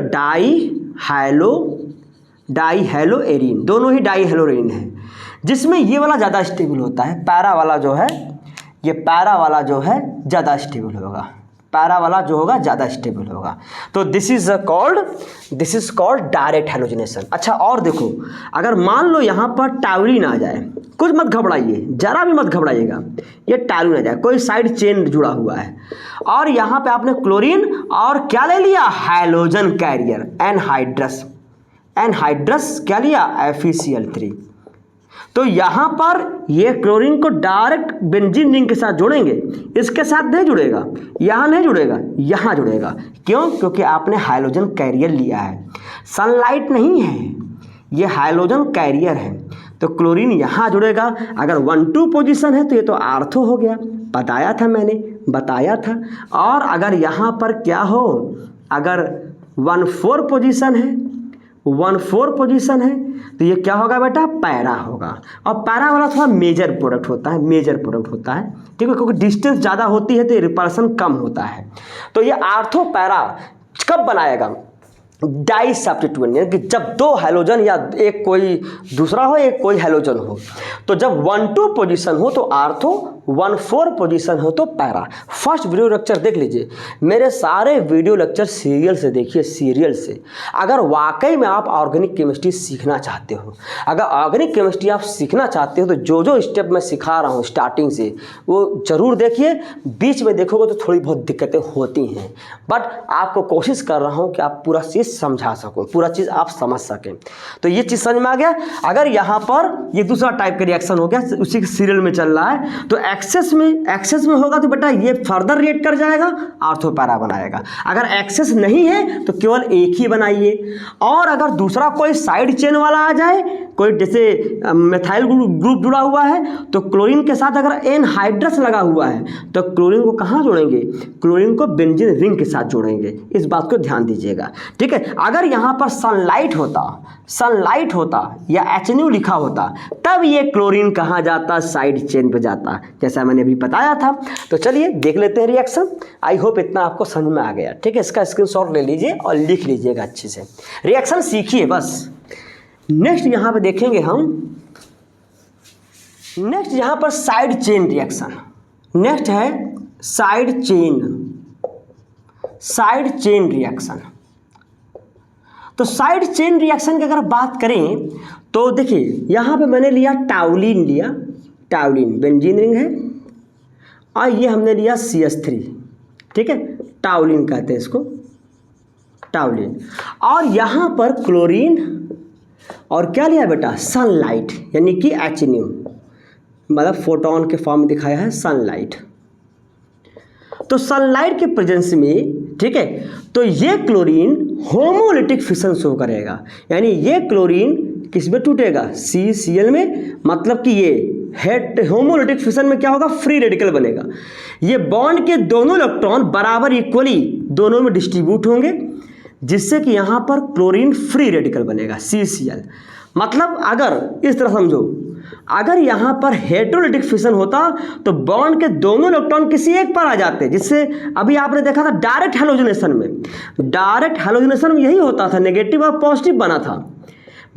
di halo arene, दोनों ही डाई हैलो एरीन है, जिसमें ये वाला ज़्यादा स्टेबल होता है, पैरा वाला जो है, ये पैरा वाला जो है ज़्यादा स्टेबल होगा, पैरा वाला जो होगा ज़्यादा स्टेबल होगा। तो this is called direct halogenation. अच्छा और देखो, अगर मान लो यहाँ पर टाउलिन आ जाए, कुछ मत घबराइए, जरा भी मत घबराइएगा, ये टाउलिन आ जाए, कोई साइड चेन जुड़ा हुआ है, और यहाँ पे आपने क्लोरीन और क्या ले लिया, हैलोजन कैरियर एनहाइड्रस क्या लिया, FeCl3। तो यहाँ पर ये क्लोरीन को डायरेक्ट बेंजीन रिंग के साथ जोड़ेंगे, इसके साथ नहीं जुड़ेगा, यहाँ नहीं जुड़ेगा, यहाँ जुड़ेगा। क्यों? क्योंकि आपने हाइड्रोजन कैरियर लिया है, सनलाइट नहीं है, ये हाइड्रोजन कैरियर है। तो क्लोरीन यहाँ जुड़ेगा। अगर 1-2 पोजीशन है तो ये तो आर्थो हो गया, बताया था। और अगर यहाँ पर क्या हो, अगर 1-4 पोजीशन है तो ये क्या होगा बेटा, पैरा होगा। और पैरा वाला थोड़ा मेजर प्रोडक्ट होता है, ठीक है, क्योंकि डिस्टेंस ज़्यादा होती है तो रिपल्सन कम होता है। तो ये आर्थो पैरा कब बनाएगा, डाई सब्स्टिट्यूएंट, यानी कि जब दो हैलोजन या एक कोई दूसरा हो, एक कोई हैलोजन हो। तो जब 1-2 पोजीशन हो तो आर्थो, 1-4 पोजीशन हो तो पैरा। फर्स्ट वीडियो लेक्चर देख लीजिए, मेरे सारे वीडियो लेक्चर सीरियल से देखिए, सीरियल से। अगर वाकई में आप ऑर्गेनिक केमिस्ट्री सीखना चाहते हो, तो जो स्टेप मैं सिखा रहा हूँ स्टार्टिंग से, वो ज़रूर देखिए। बीच में देखोगे तो थोड़ी बहुत दिक्कतें होती हैं, बट आपको कोशिश कर रहा हूँ कि आप पूरा चीज़ समझा सको, पूरा चीज़ आप समझ सकें। तो ये चीज़ समझ में आ गया। अगर यहाँ पर ये दूसरा टाइप का रिएक्शन हो गया, उसी के सीरियल में चल रहा है, तो एक्सेस में होगा तो बेटा ये फर्दर रिएक्ट कर जाएगा, आर्थो पैरा बनाएगा। अगर एक्सेस नहीं है तो केवल एक ही बनाइए। और अगर दूसरा कोई साइड चेन वाला आ जाए, कोई जैसे मेथाइल ग्रुप जुड़ा हुआ है, तो क्लोरीन के साथ अगर एनहाइड्रस लगा हुआ है तो क्लोरीन को कहाँ जोड़ेंगे, क्लोरीन को बेंजीन रिंग के साथ जोड़ेंगे। इस बात को ध्यान दीजिएगा, ठीक है। अगर यहाँ पर सनलाइट होता या HNO लिखा होता, तब ये क्लोरीन कहाँ जाता, साइड चेन पे जाता, जैसा मैंने अभी बताया था। तो चलिए देख लेते हैं रिएक्शन। आई होप इतना आपको समझ में आ गया, ठीक है। इसका स्क्रीनशॉट ले लीजिए और लिख लीजिएगा अच्छे से, रिएक्शन सीखिए बस। नेक्स्ट यहाँ पे देखेंगे हम, नेक्स्ट यहाँ पर साइड चेन रिएक्शन। नेक्स्ट है साइड चेन रिएक्शन। तो साइड चेन रिएक्शन की अगर बात करें तो देखिए, यहाँ पे मैंने लिया टाउलिन बेंजीन रिंग है, और ये हमने लिया CH3, ठीक है, टाउलिन कहते हैं इसको, टाउलिन। और यहाँ पर क्लोरीन और क्या लिया बेटा, सनलाइट, यानी कि HNO, मतलब फोटोन के फॉर्म में दिखाया है सनलाइट। तो सनलाइट के प्रेजेंस में, ठीक है, तो ये क्लोरीन होमोलिटिक फिशन शो करेगा, यानी ये क्लोरीन किस में टूटेगा, CCl में, मतलब कि ये होमोलिटिक फिशन में क्या होगा, फ्री रेडिकल बनेगा। ये बॉन्ड के दोनों इलेक्ट्रॉन बराबर इक्वली दोनों में डिस्ट्रीब्यूट होंगे, जिससे कि यहाँ पर क्लोरीन फ्री रेडिकल बनेगा CCl। मतलब अगर इस तरह समझो, अगर यहाँ पर हेटेरोलिटिक फिशन होता तो बॉन्ड के दोनों इलेक्ट्रॉन किसी एक पर आ जाते, जिससे अभी आपने देखा था डायरेक्ट हैलोजनेशन में यही होता था, नेगेटिव और पॉजिटिव बना था।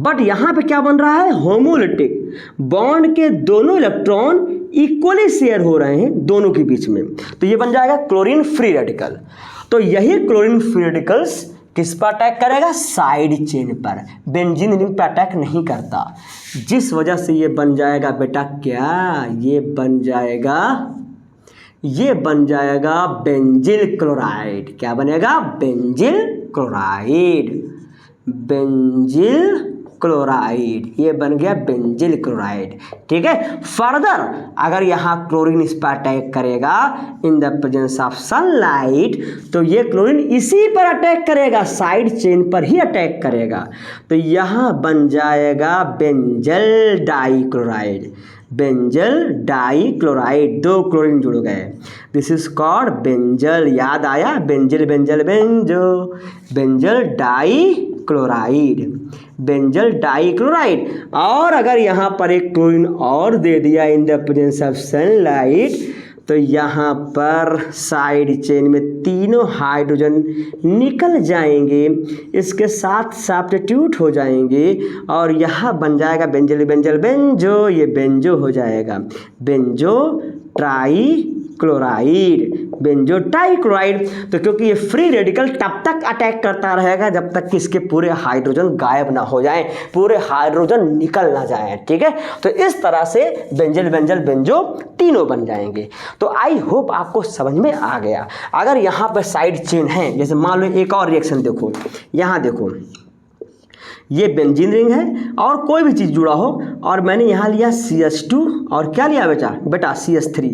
बट यहाँ पे क्या बन रहा है, होमोलिटिक, बॉन्ड के दोनों इलेक्ट्रॉन इक्वली शेयर हो रहे हैं दोनों के बीच में, तो ये बन जाएगा क्लोरीन फ्री रेडिकल। तो यही क्लोरीन फ्री रेडिकल्स किस पर अटैक करेगा, साइड चेन पर, बेंजीन रिंग पर अटैक नहीं करता, जिस वजह से ये बन जाएगा बेटा क्या, ये बन जाएगा बेंजिल क्लोराइड। क्या बनेगा, बेंजिल क्लोराइड, ये बन गया बेंजिल क्लोराइड। ठीक है, फर्दर अगर यहाँ क्लोरीन इस पर अटैक करेगा in the presence of sunlight, तो ये क्लोरीन इसी पर अटैक करेगा, साइड चेन पर ही अटैक करेगा, तो यहाँ बन जाएगा बेंजल डाइक्लोराइड, दो क्लोरीन जुड़ गए, दिस इज कॉल्ड बेंजल। याद आया, बेंजल डाइक्लोराइड। और अगर यहाँ पर एक क्लोरीन और दे दिया in the presence of sunlight, तो यहाँ पर साइड चेन में तीनों हाइड्रोजन निकल जाएंगे, इसके साथ सब्स्टिट्यूट हो जाएंगे और यहाँ बन जाएगा बेंजो, ये बेंजो हो जाएगा बेंजो ट्राइक्लोराइड। तो क्योंकि ये फ्री रेडिकल तब तक अटैक करता रहेगा जब तक कि इसके पूरे हाइड्रोजन गायब ना हो जाएं, पूरे हाइड्रोजन निकल ना जाएं। ठीक है, तो इस तरह से बेंजो तीनों बन जाएंगे। तो आई होप आपको समझ में आ गया। अगर यहाँ पर साइड चेन है, जैसे मान लो एक और रिएक्शन देखो, यहाँ देखो ये बेंजीन रिंग है और कोई भी चीज़ जुड़ा हो, और मैंने यहाँ लिया CH2 और क्या लिया बेटा CH3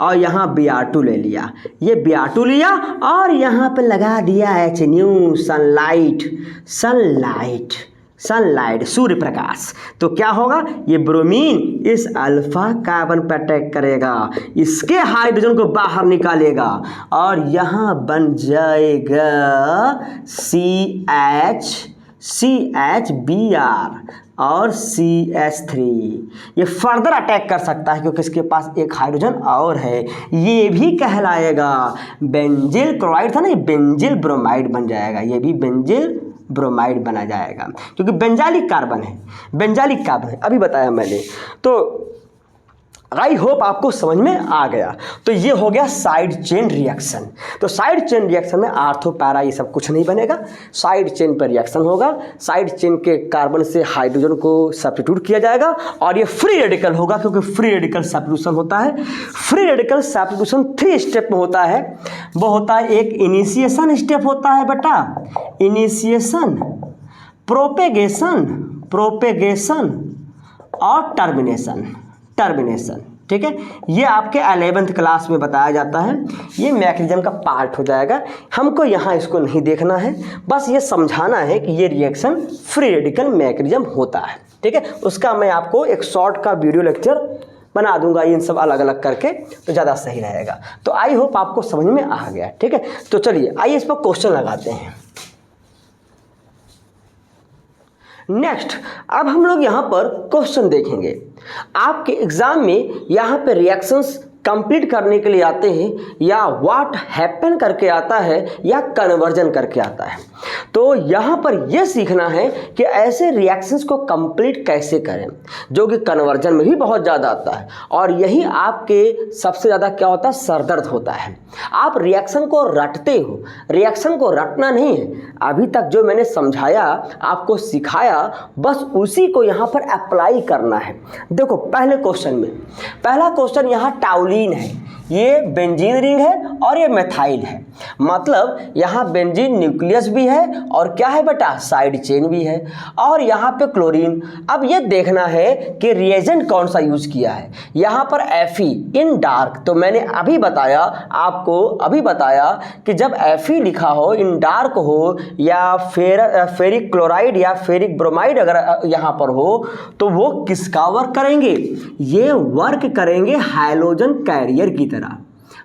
और यहाँ Br2 ले लिया, ये Br2 लिया और यहाँ पे लगा दिया HNu, सनलाइट सूर्य प्रकाश। तो क्या होगा, ये ब्रोमीन इस अल्फा कार्बन पर अटैक करेगा, इसके हाइड्रोजन को बाहर निकालेगा और यहाँ बन जाएगा CHBr और CH3। ये फर्दर अटैक कर सकता है क्योंकि इसके पास एक हाइड्रोजन और है, ये भी कहलाएगा बेंजिल क्लोराइड था ना, ये बेंजिल ब्रोमाइड बन जाएगा, ये भी बेंजिल ब्रोमाइड बना जाएगा क्योंकि बेंजालिक कार्बन है, अभी बताया मैंने। तो आई होप आपको समझ में आ गया। तो ये हो गया साइड चेन रिएक्शन। तो साइड चेन रिएक्शन में आर्थो पैरा ये सब कुछ नहीं बनेगा, साइड चेन पर रिएक्शन होगा, साइड चेन के कार्बन से हाइड्रोजन को सब्स्टिट्यूट किया जाएगा और ये फ्री रेडिकल होगा क्योंकि फ्री रेडिकल सब्स्टिट्यूशन होता है। फ्री रेडिकल सब्स्टिट्यूशन 3 स्टेप में होता है। वो होता है, एक इनिशिएशन स्टेप होता है बेटा, इनिशिएशन, प्रोपेगेशन और टर्मिनेशन। ठीक है, ये आपके 11th क्लास में बताया जाता है, ये मैकेनिज्म का पार्ट हो जाएगा। हमको यहाँ इसको नहीं देखना है, बस ये समझाना है कि ये रिएक्शन फ्री रेडिकल मैकेनिज्म होता है। ठीक है, उसका मैं आपको एक शॉर्ट का वीडियो लेक्चर बना दूंगा, इन सब अलग अलग करके, तो ज़्यादा सही रहेगा। तो आई होप आपको समझ में आ गया। ठीक है, तो चलिए आइए इस पर क्वेश्चन लगाते हैं। नेक्स्ट, अब हम लोग यहाँ पर क्वेश्चन देखेंगे। आपके एग्जाम में यहाँ पे रिएक्शंस कंप्लीट करने के लिए आते हैं, या व्हाट हैपन करके आता है, या कन्वर्जन करके आता है। तो यहाँ पर यह सीखना है कि ऐसे रिएक्शंस को कंप्लीट कैसे करें, जो कि कन्वर्जन में भी बहुत ज़्यादा आता है, और यही आपके सबसे ज़्यादा क्या होता है, सरदर्द होता है। आप रिएक्शन को रटते हो, रिएक्शन को रटना नहीं है। अभी तक जो मैंने समझाया, आपको सिखाया, बस उसी को यहाँ पर अप्लाई करना है। देखो पहले क्वेश्चन में, पहला क्वेश्चन यहाँ टाउलिन है, ये बेंजीन रिंग है और ये मेथाइल है, मतलब यहाँ बेंजीन न्यूक्लियस भी है और क्या है बेटा, साइड चेन भी है, और यहाँ पे क्लोरीन। अब ये देखना है कि रिएजेंट कौन सा यूज किया है। यहाँ पर Fe इन डार्क, तो मैंने अभी बताया आपको, कि जब Fe लिखा हो, इन डार्क हो, या फेरिक क्लोराइड या फेरिक ब्रोमाइड अगर यहाँ पर हो, तो वो किसका वर्क करेंगे, ये वर्क करेंगे हाइड्रोजन कैरियर की तरह।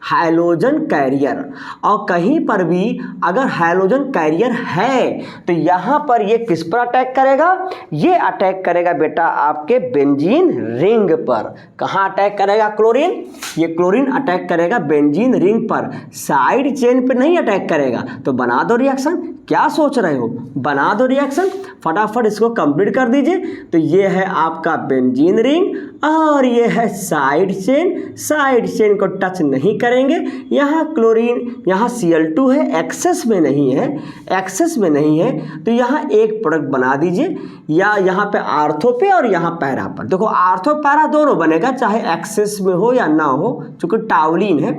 हाइड्रोजन कैरियर, और कहीं पर भी अगर हाइड्रोजन कैरियर है तो यहाँ पर ये किस पर अटैक करेगा, ये अटैक करेगा बेटा आपके बेंजीन रिंग पर। कहाँ अटैक करेगा क्लोरीन, ये क्लोरीन अटैक करेगा बेंजीन रिंग पर, साइड चेन पर नहीं अटैक करेगा। तो बना दो रिएक्शन, क्या सोच रहे हो, बना दो रिएक्शन, फटाफट इसको कंप्लीट कर दीजिए। तो ये है आपका बेंजीन रिंग और ये है साइड चेन, साइड चेन को टच नहीं करेंगे। यहाँ क्लोरीन, यहाँ Cl2 है, एक्सेस में नहीं है, एक्सेस में नहीं है, तो यहाँ एक प्रोडक्ट बना दीजिए, या यहाँ पे आर्थो पे और यहाँ पैरा पर। देखो आर्थो पैरा दोनों बनेगा, चाहे एक्सेस में हो या ना हो, चूँकि टाउलिन है।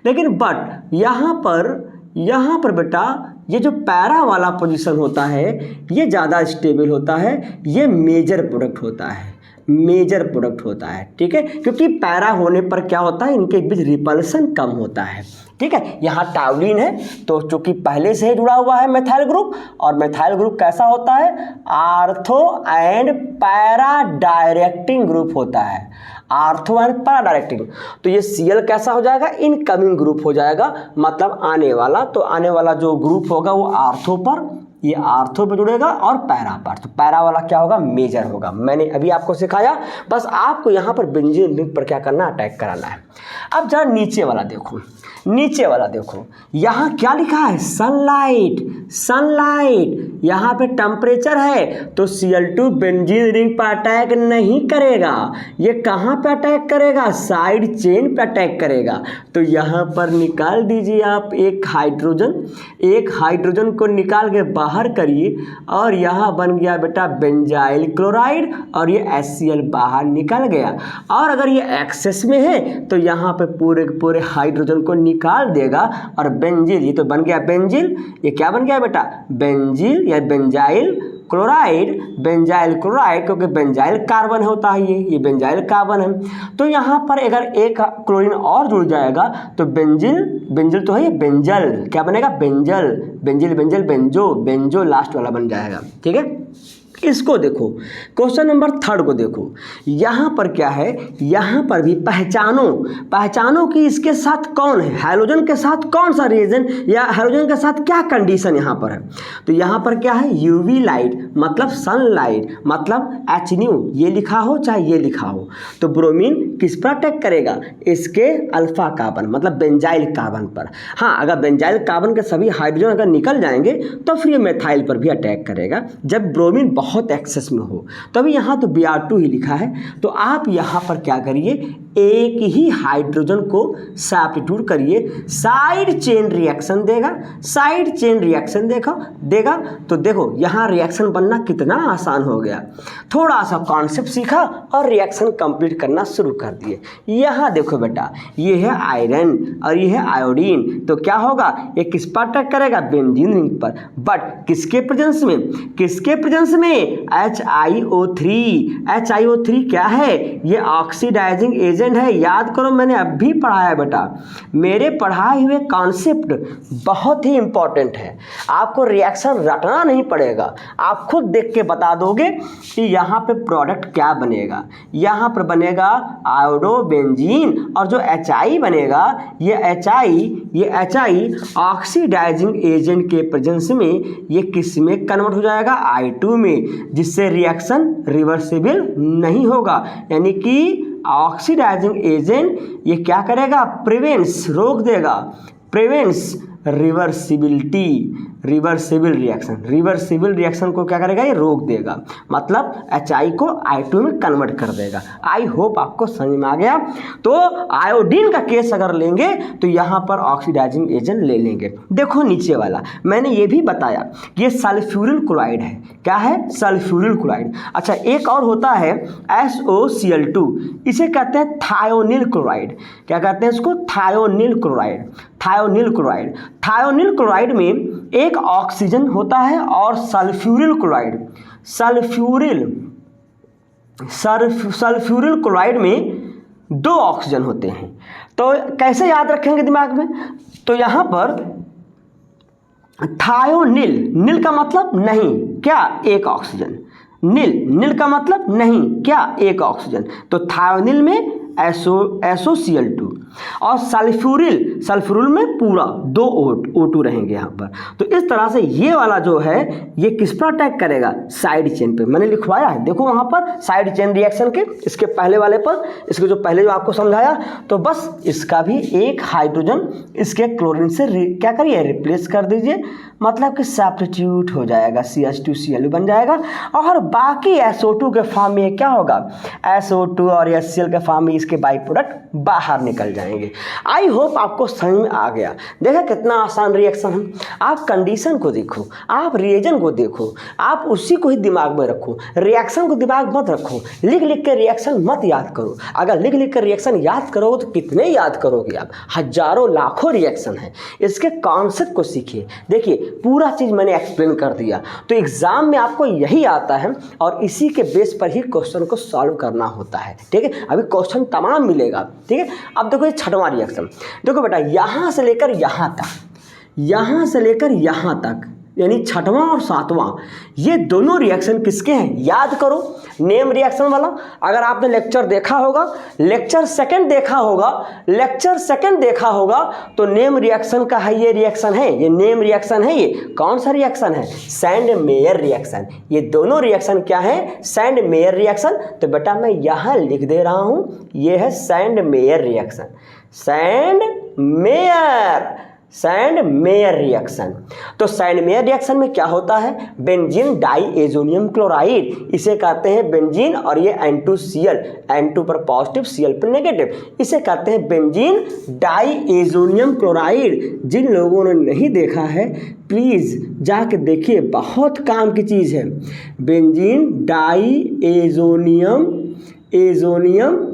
लेकिन बट यहाँ पर बेटा ये जो पैरा वाला पोजीशन होता है ये ज़्यादा स्टेबल होता है, ये मेजर प्रोडक्ट होता है, मेजर प्रोडक्ट होता है, ठीक है। क्योंकि पैरा होने पर क्या होता है, इनके बीच रिपल्सन कम होता है, ठीक है। यहाँ टाउलिन है तो चूंकि पहले से ही जुड़ा हुआ है मेथाइल ग्रुप, और मेथाइल ग्रुप कैसा होता है, ortho and para directing group होता है, आर्थो एंड पैरा डायरेक्टिंग। तो ये Cl कैसा हो जाएगा, इनकमिंग ग्रुप हो जाएगा, मतलब आने वाला। तो आने वाला जो ग्रुप होगा वो आर्थो पर, ये आर्थो पे जुड़ेगा और पैरा पर, तो पैरा वाला क्या होगा, मेजर होगा। मैंने अभी आपको सिखाया, बस आपको यहाँ पर बेंजीन रिंग पर क्या करना, अटैक कराना है। अब जरा नीचे वाला देखो, नीचे वाला देखो, यहाँ क्या लिखा है, सनलाइट, सनलाइट। यहाँ पे टेम्परेचर है तो Cl2 बेंजीन रिंग पर अटैक नहीं करेगा, ये कहाँ पे अटैक करेगा, साइड चेन पे अटैक करेगा। तो यहाँ पर निकाल दीजिए आप एक हाइड्रोजन, एक हाइड्रोजन को निकाल के बाहर करिए, और यहाँ बन गया बेटा बेंजाइल क्लोराइड, और ये HCl बाहर निकल गया। और अगर ये एक्सेस में है तो यहाँ पे पूरे पूरे हाइड्रोजन को निकाल देगा, और बेंजील, ये तो बन गया बेंजील, ये क्या बन गया बेटा, बेंजील या बेंजाइल क्लोराइड, बेंजाइल क्लोराइड, क्योंकि बेंजाइल कार्बन होता है, ये बेंजाइल कार्बन है। तो यहाँ पर अगर एक क्लोरीन और जुड़ जाएगा तो बेंजिल, बेंजिल तो है ये बेंजल, क्या बनेगा, benzal, benzyl benzal benzo, benzo last वाला बन जाएगा, ठीक है। इसको देखो, क्वेश्चन नंबर 3 को देखो, यहाँ पर क्या है, यहाँ पर भी पहचानो, पहचानो कि इसके साथ कौन है, हाइड्रोजन के साथ कौन सा रिएजन, या हाइड्रोजन के साथ क्या कंडीशन यहाँ पर है। तो यहाँ पर क्या है, यूवी लाइट मतलब सनलाइट, मतलब HNu, ये लिखा हो चाहे ये लिखा हो। तो ब्रोमीन किस पर अटैक करेगा, इसके अल्फा कार्बन मतलब बेंजाइल कार्बन पर। हाँ, अगर बेंजाइल कार्बन के सभी हाइड्रोजन अगर निकल जाएंगे तो फिर ये मेथाइल पर भी अटैक करेगा, जब ब्रोमीन बहुत एक्सेस में हो। तो अभी यहाँ तो Br2 ही लिखा है, तो आप यहाँ पर क्या करिए, एक ही हाइड्रोजन को सब्स्टिट्यूट करिए, साइड चेन रिएक्शन देगा, साइड चेन रिएक्शन देगा। तो देखो यहाँ रिएक्शन बनना कितना आसान हो गया, थोड़ा सा कॉन्सेप्ट सीखा और रिएक्शन कंप्लीट करना शुरू कर दिए। यहाँ देखो बेटा, ये है आयरन और ये है आयोडीन, तो क्या होगा, ये किस पर अटैक करेगा, बेंजीन रिंग पर, बट किसके प्रेजेंस में, किसके प्रेजेंस में, HiO3। HiO3 क्या है, ये ऑक्सीडाइजिंग एजेंट है। याद करो, मैंने अभी पढ़ाया बेटा, मेरे पढ़ाए हुए कॉन्सेप्ट बहुत ही इंपॉर्टेंट है, आपको रिएक्शन रटना नहीं पड़ेगा, आप खुद देख के बता दोगे कि यहाँ पे प्रोडक्ट क्या बनेगा। यहाँ पर बनेगा आयोडो बेंजीन, और जो HI बनेगा, ये HI ऑक्सीडाइजिंग एजेंट के प्रेजेंस में ये किस में कन्वर्ट हो जाएगा, I2 में, जिससे रिएक्शन रिवर्सिबल नहीं होगा। यानी कि ऑक्सीडाइजिंग एजेंट ये क्या करेगा, प्रिवेंट्स, रोक देगा, prevents reversibility, reversible reaction, reversible reaction को क्या करेगा, ये रोक देगा, मतलब HI को I2 में कन्वर्ट कर देगा। आई होप आपको समझ में आ गया। तो आयोडीन का केस अगर लेंगे तो यहाँ पर ऑक्सीडाइजिंग एजेंट ले लेंगे। देखो नीचे वाला, मैंने ये भी बताया कि ये सल्फ्यूरिल क्लोराइड है, क्या है, सल्फ्यूरिल क्लोराइड। अच्छा, एक और होता है SOCl2, इसे कहते हैं थायोनिल क्लोराइड। क्या कहते हैं इसको, thionyl chloride, thionyl chloride. Thionyl chloride में एक ऑक्सीजन होता है और सल्फ्यूरिल क्लोराइड, सल्फ्यूरिल क्लोराइड में 2 ऑक्सीजन होते हैं। तो कैसे याद रखेंगे दिमाग में, तो यहाँ पर थायोनिल, नील का मतलब नहीं, क्या, एक ऑक्सीजन, नील का मतलब नहीं, क्या, एक ऑक्सीजन। तो थायोनिल में SOCl2, और सल्फ्यूरिल में पूरा 2 O2 रहेंगे यहाँ पर। तो इस तरह से ये वाला जो है ये किस पर अटैक करेगा, साइड चेन पे। मैंने लिखवाया है, देखो वहाँ पर साइड चेन रिएक्शन के इसके पहले वाले पर, इसके जो पहले जो आपको समझाया, तो बस इसका भी एक हाइड्रोजन इसके क्लोरीन से क्या करिए, रिप्लेस कर दीजिए, मतलब कि सब्स्टिट्यूट हो जाएगा, CH2Cl बन जाएगा। और बाकी SO2 के फॉर्म में क्या होगा, SO2 और HCl के फॉर्म में इसके बाई प्रोडक्ट बाहर निकल जाएंगे। आई होप आपको समझ में आ गया। देखा कितना आसान रिएक्शन है। आप कंडीशन को देखो, आप रिएजन को देखो, आप उसी को ही दिमाग में रखो, रिएक्शन को दिमाग मत रखो, लिख लिख के रिएक्शन मत याद करो। अगर लिख लिख कर रिएक्शन याद करोगे तो कितने याद करोगे आप, हजारों लाखों रिएक्शन है। इसके कॉन्सेप्ट को सीखिए। देखिए पूरा चीज़ मैंने एक्सप्लेन कर दिया, तो एग्जाम में आपको यही आता है और इसी के बेस पर ही क्वेश्चन को सॉल्व करना होता है। ठीक है, अभी क्वेश्चन तमाम मिलेगा। ठीक है, अब देखो ये छठवां रिएक्शन। देखो बेटा, यहाँ से लेकर यहाँ तक, यहाँ से लेकर यहाँ तक, यानी छठवां और सातवां, ये दोनों रिएक्शन किसके हैं, याद करो। नेम रिएक्शन वाला अगर आपने लेक्चर देखा होगा, लेक्चर सेकंड देखा होगा, तो नेम रिएक्शन का है ये रिएक्शन है, ये नेम रिएक्शन है। ये कौन सा रिएक्शन है, सैंड मेयर रिएक्शन। ये दोनों रिएक्शन क्या है, सैंड मेयर रिएक्शन। तो बेटा मैं यहाँ लिख दे रहा हूँ, ये है sand mayor reaction, sand mayor reaction. तो सैंड मेयर रिएक्शन में क्या होता है, बेंजीन डाइएजोनियम क्लोराइड, इसे कहते हैं बेंजीन, और ये N2Cl, N2 पर पॉजिटिव, Cl पर नेगेटिव, इसे कहते हैं बेंजीन डाइएजोनियम क्लोराइड। जिन लोगों ने नहीं देखा है प्लीज़ जाके देखिए, बहुत काम की चीज़ है। बेंजीन डाइएजोनियम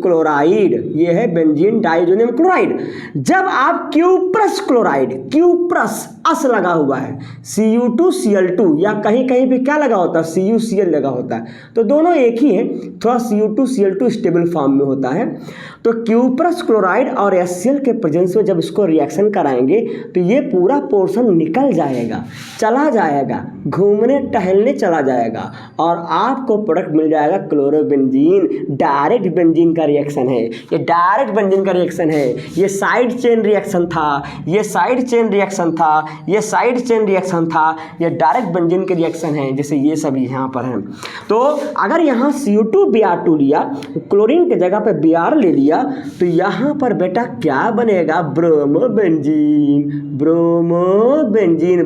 क्लोराइड, ये है बेंजीन डाइएजोनियम क्लोराइड। जब आप क्यूप्रस क्लोराइड, क्यूप्रस अस लगा हुआ है, Cu2Cl2, या कहीं कहीं पे क्या लगा होता है, CuCl लगा होता है, तो दोनों एक ही है, थोड़ा Cu2Cl2 स्टेबल फॉर्म में होता है। तो क्यूप्रस क्लोराइड और HCl के प्रेजेंस में जब इसको रिएक्शन कराएंगे तो ये पूरा पोर्शन निकल जाएगा, चला जाएगा, घूमने टहलने चला जाएगा, और आपको प्रोडक्ट मिल जाएगा क्लोरोबेंजीन। डायरेक्ट बेंजीन का रिएक्शन है ये, डायरेक्ट बेंजीन का रिएक्शन है। ये साइड चेन रिएक्शन था, ये साइड चेन रिएक्शन था, ये साइड चेन रिएक्शन था, ये डायरेक्ट बेंजीन के रिएक्शन है, जैसे ये सभी यहाँ पर हैं। तो अगर यहाँ CO2Br2 लिया, क्लोरीन के जगह पे Br ले लिया, तो यहाँ पर बेटा क्या बनेगा, ब्रोमोबेंजीन।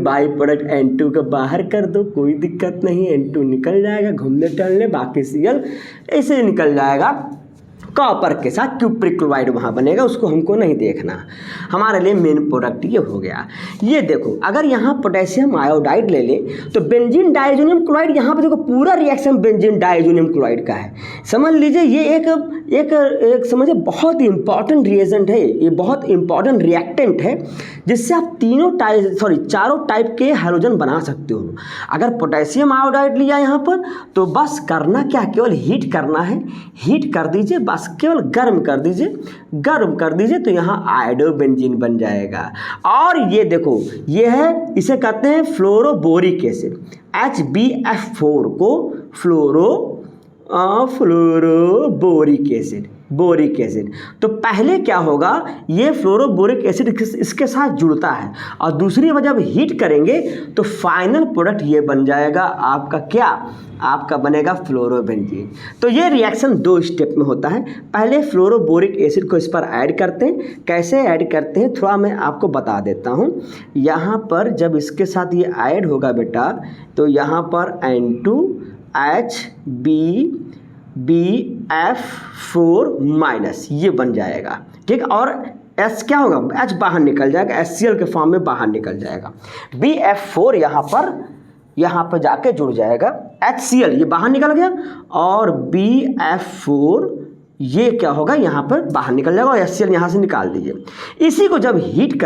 बाई प्रोडक्ट N2 को बाहर कर दो, कोई दिक्कत नहीं, N2 निकल जाएगा घूमने टहलने, बाकी Cl ऐसे निकल जाएगा। कॉपर के साथ क्यूप्रिक क्लोराइड वहाँ बनेगा, उसको हमको नहीं देखना, हमारे लिए मेन प्रोडक्ट ये हो गया। ये देखो अगर यहाँ पोटेशियम आयोडाइड ले लें तो बेंजीन डाइएजोनियम क्लोराइड, यहाँ पे देखो पूरा रिएक्शन बेंजीन डाइएजोनियम क्लोराइड का है। समझ लीजिए ये एक समझिए बहुत ही इंपॉर्टेंट रिएजेंट है, ये बहुत इंपॉर्टेंट रिएक्टेंट है, जिससे आप चारों टाइप के हाइड्रोजन बना सकते हो। अगर पोटेशियम आयोडाइड लिया यहाँ पर तो बस करना क्या, केवल हीट करना है, हीट कर दीजिए, बस केवल गर्म कर दीजिए तो यहाँ आयोडोबेंजीन बन जाएगा। और ये देखो ये है, इसे कहते हैं फ्लोरोबोरिक एसिड, HbF4 को बोरिक एसिड। तो पहले क्या होगा, ये फ्लोरोबोरिक एसिड इसके साथ जुड़ता है, और दूसरी वजह जब हीट करेंगे तो फाइनल प्रोडक्ट ये बन जाएगा आपका, क्या आपका बनेगा फ्लोरोबेंजीन। तो ये रिएक्शन 2 स्टेप में होता है। पहले फ्लोरोबोरिक एसिड को इस पर ऐड करते हैं, कैसे ऐड करते हैं थोड़ा मैं आपको बता देता हूँ। यहाँ पर जब इसके साथ ये ऐड होगा बेटा, तो यहाँ पर N2HbF4- ये बन जाएगा, ठीक। और H क्या होगा, H बाहर निकल जाएगा, HCl के फॉर्म में बाहर निकल जाएगा। BF4 यहाँ पर जाके जुड़ जाएगा, HCl ये बाहर निकल गया, और BF4 ये क्या होगा, यहाँ पर बाहर निकल जाएगा, और HCl यहाँ से निकाल दीजिए। इसी को जब हीट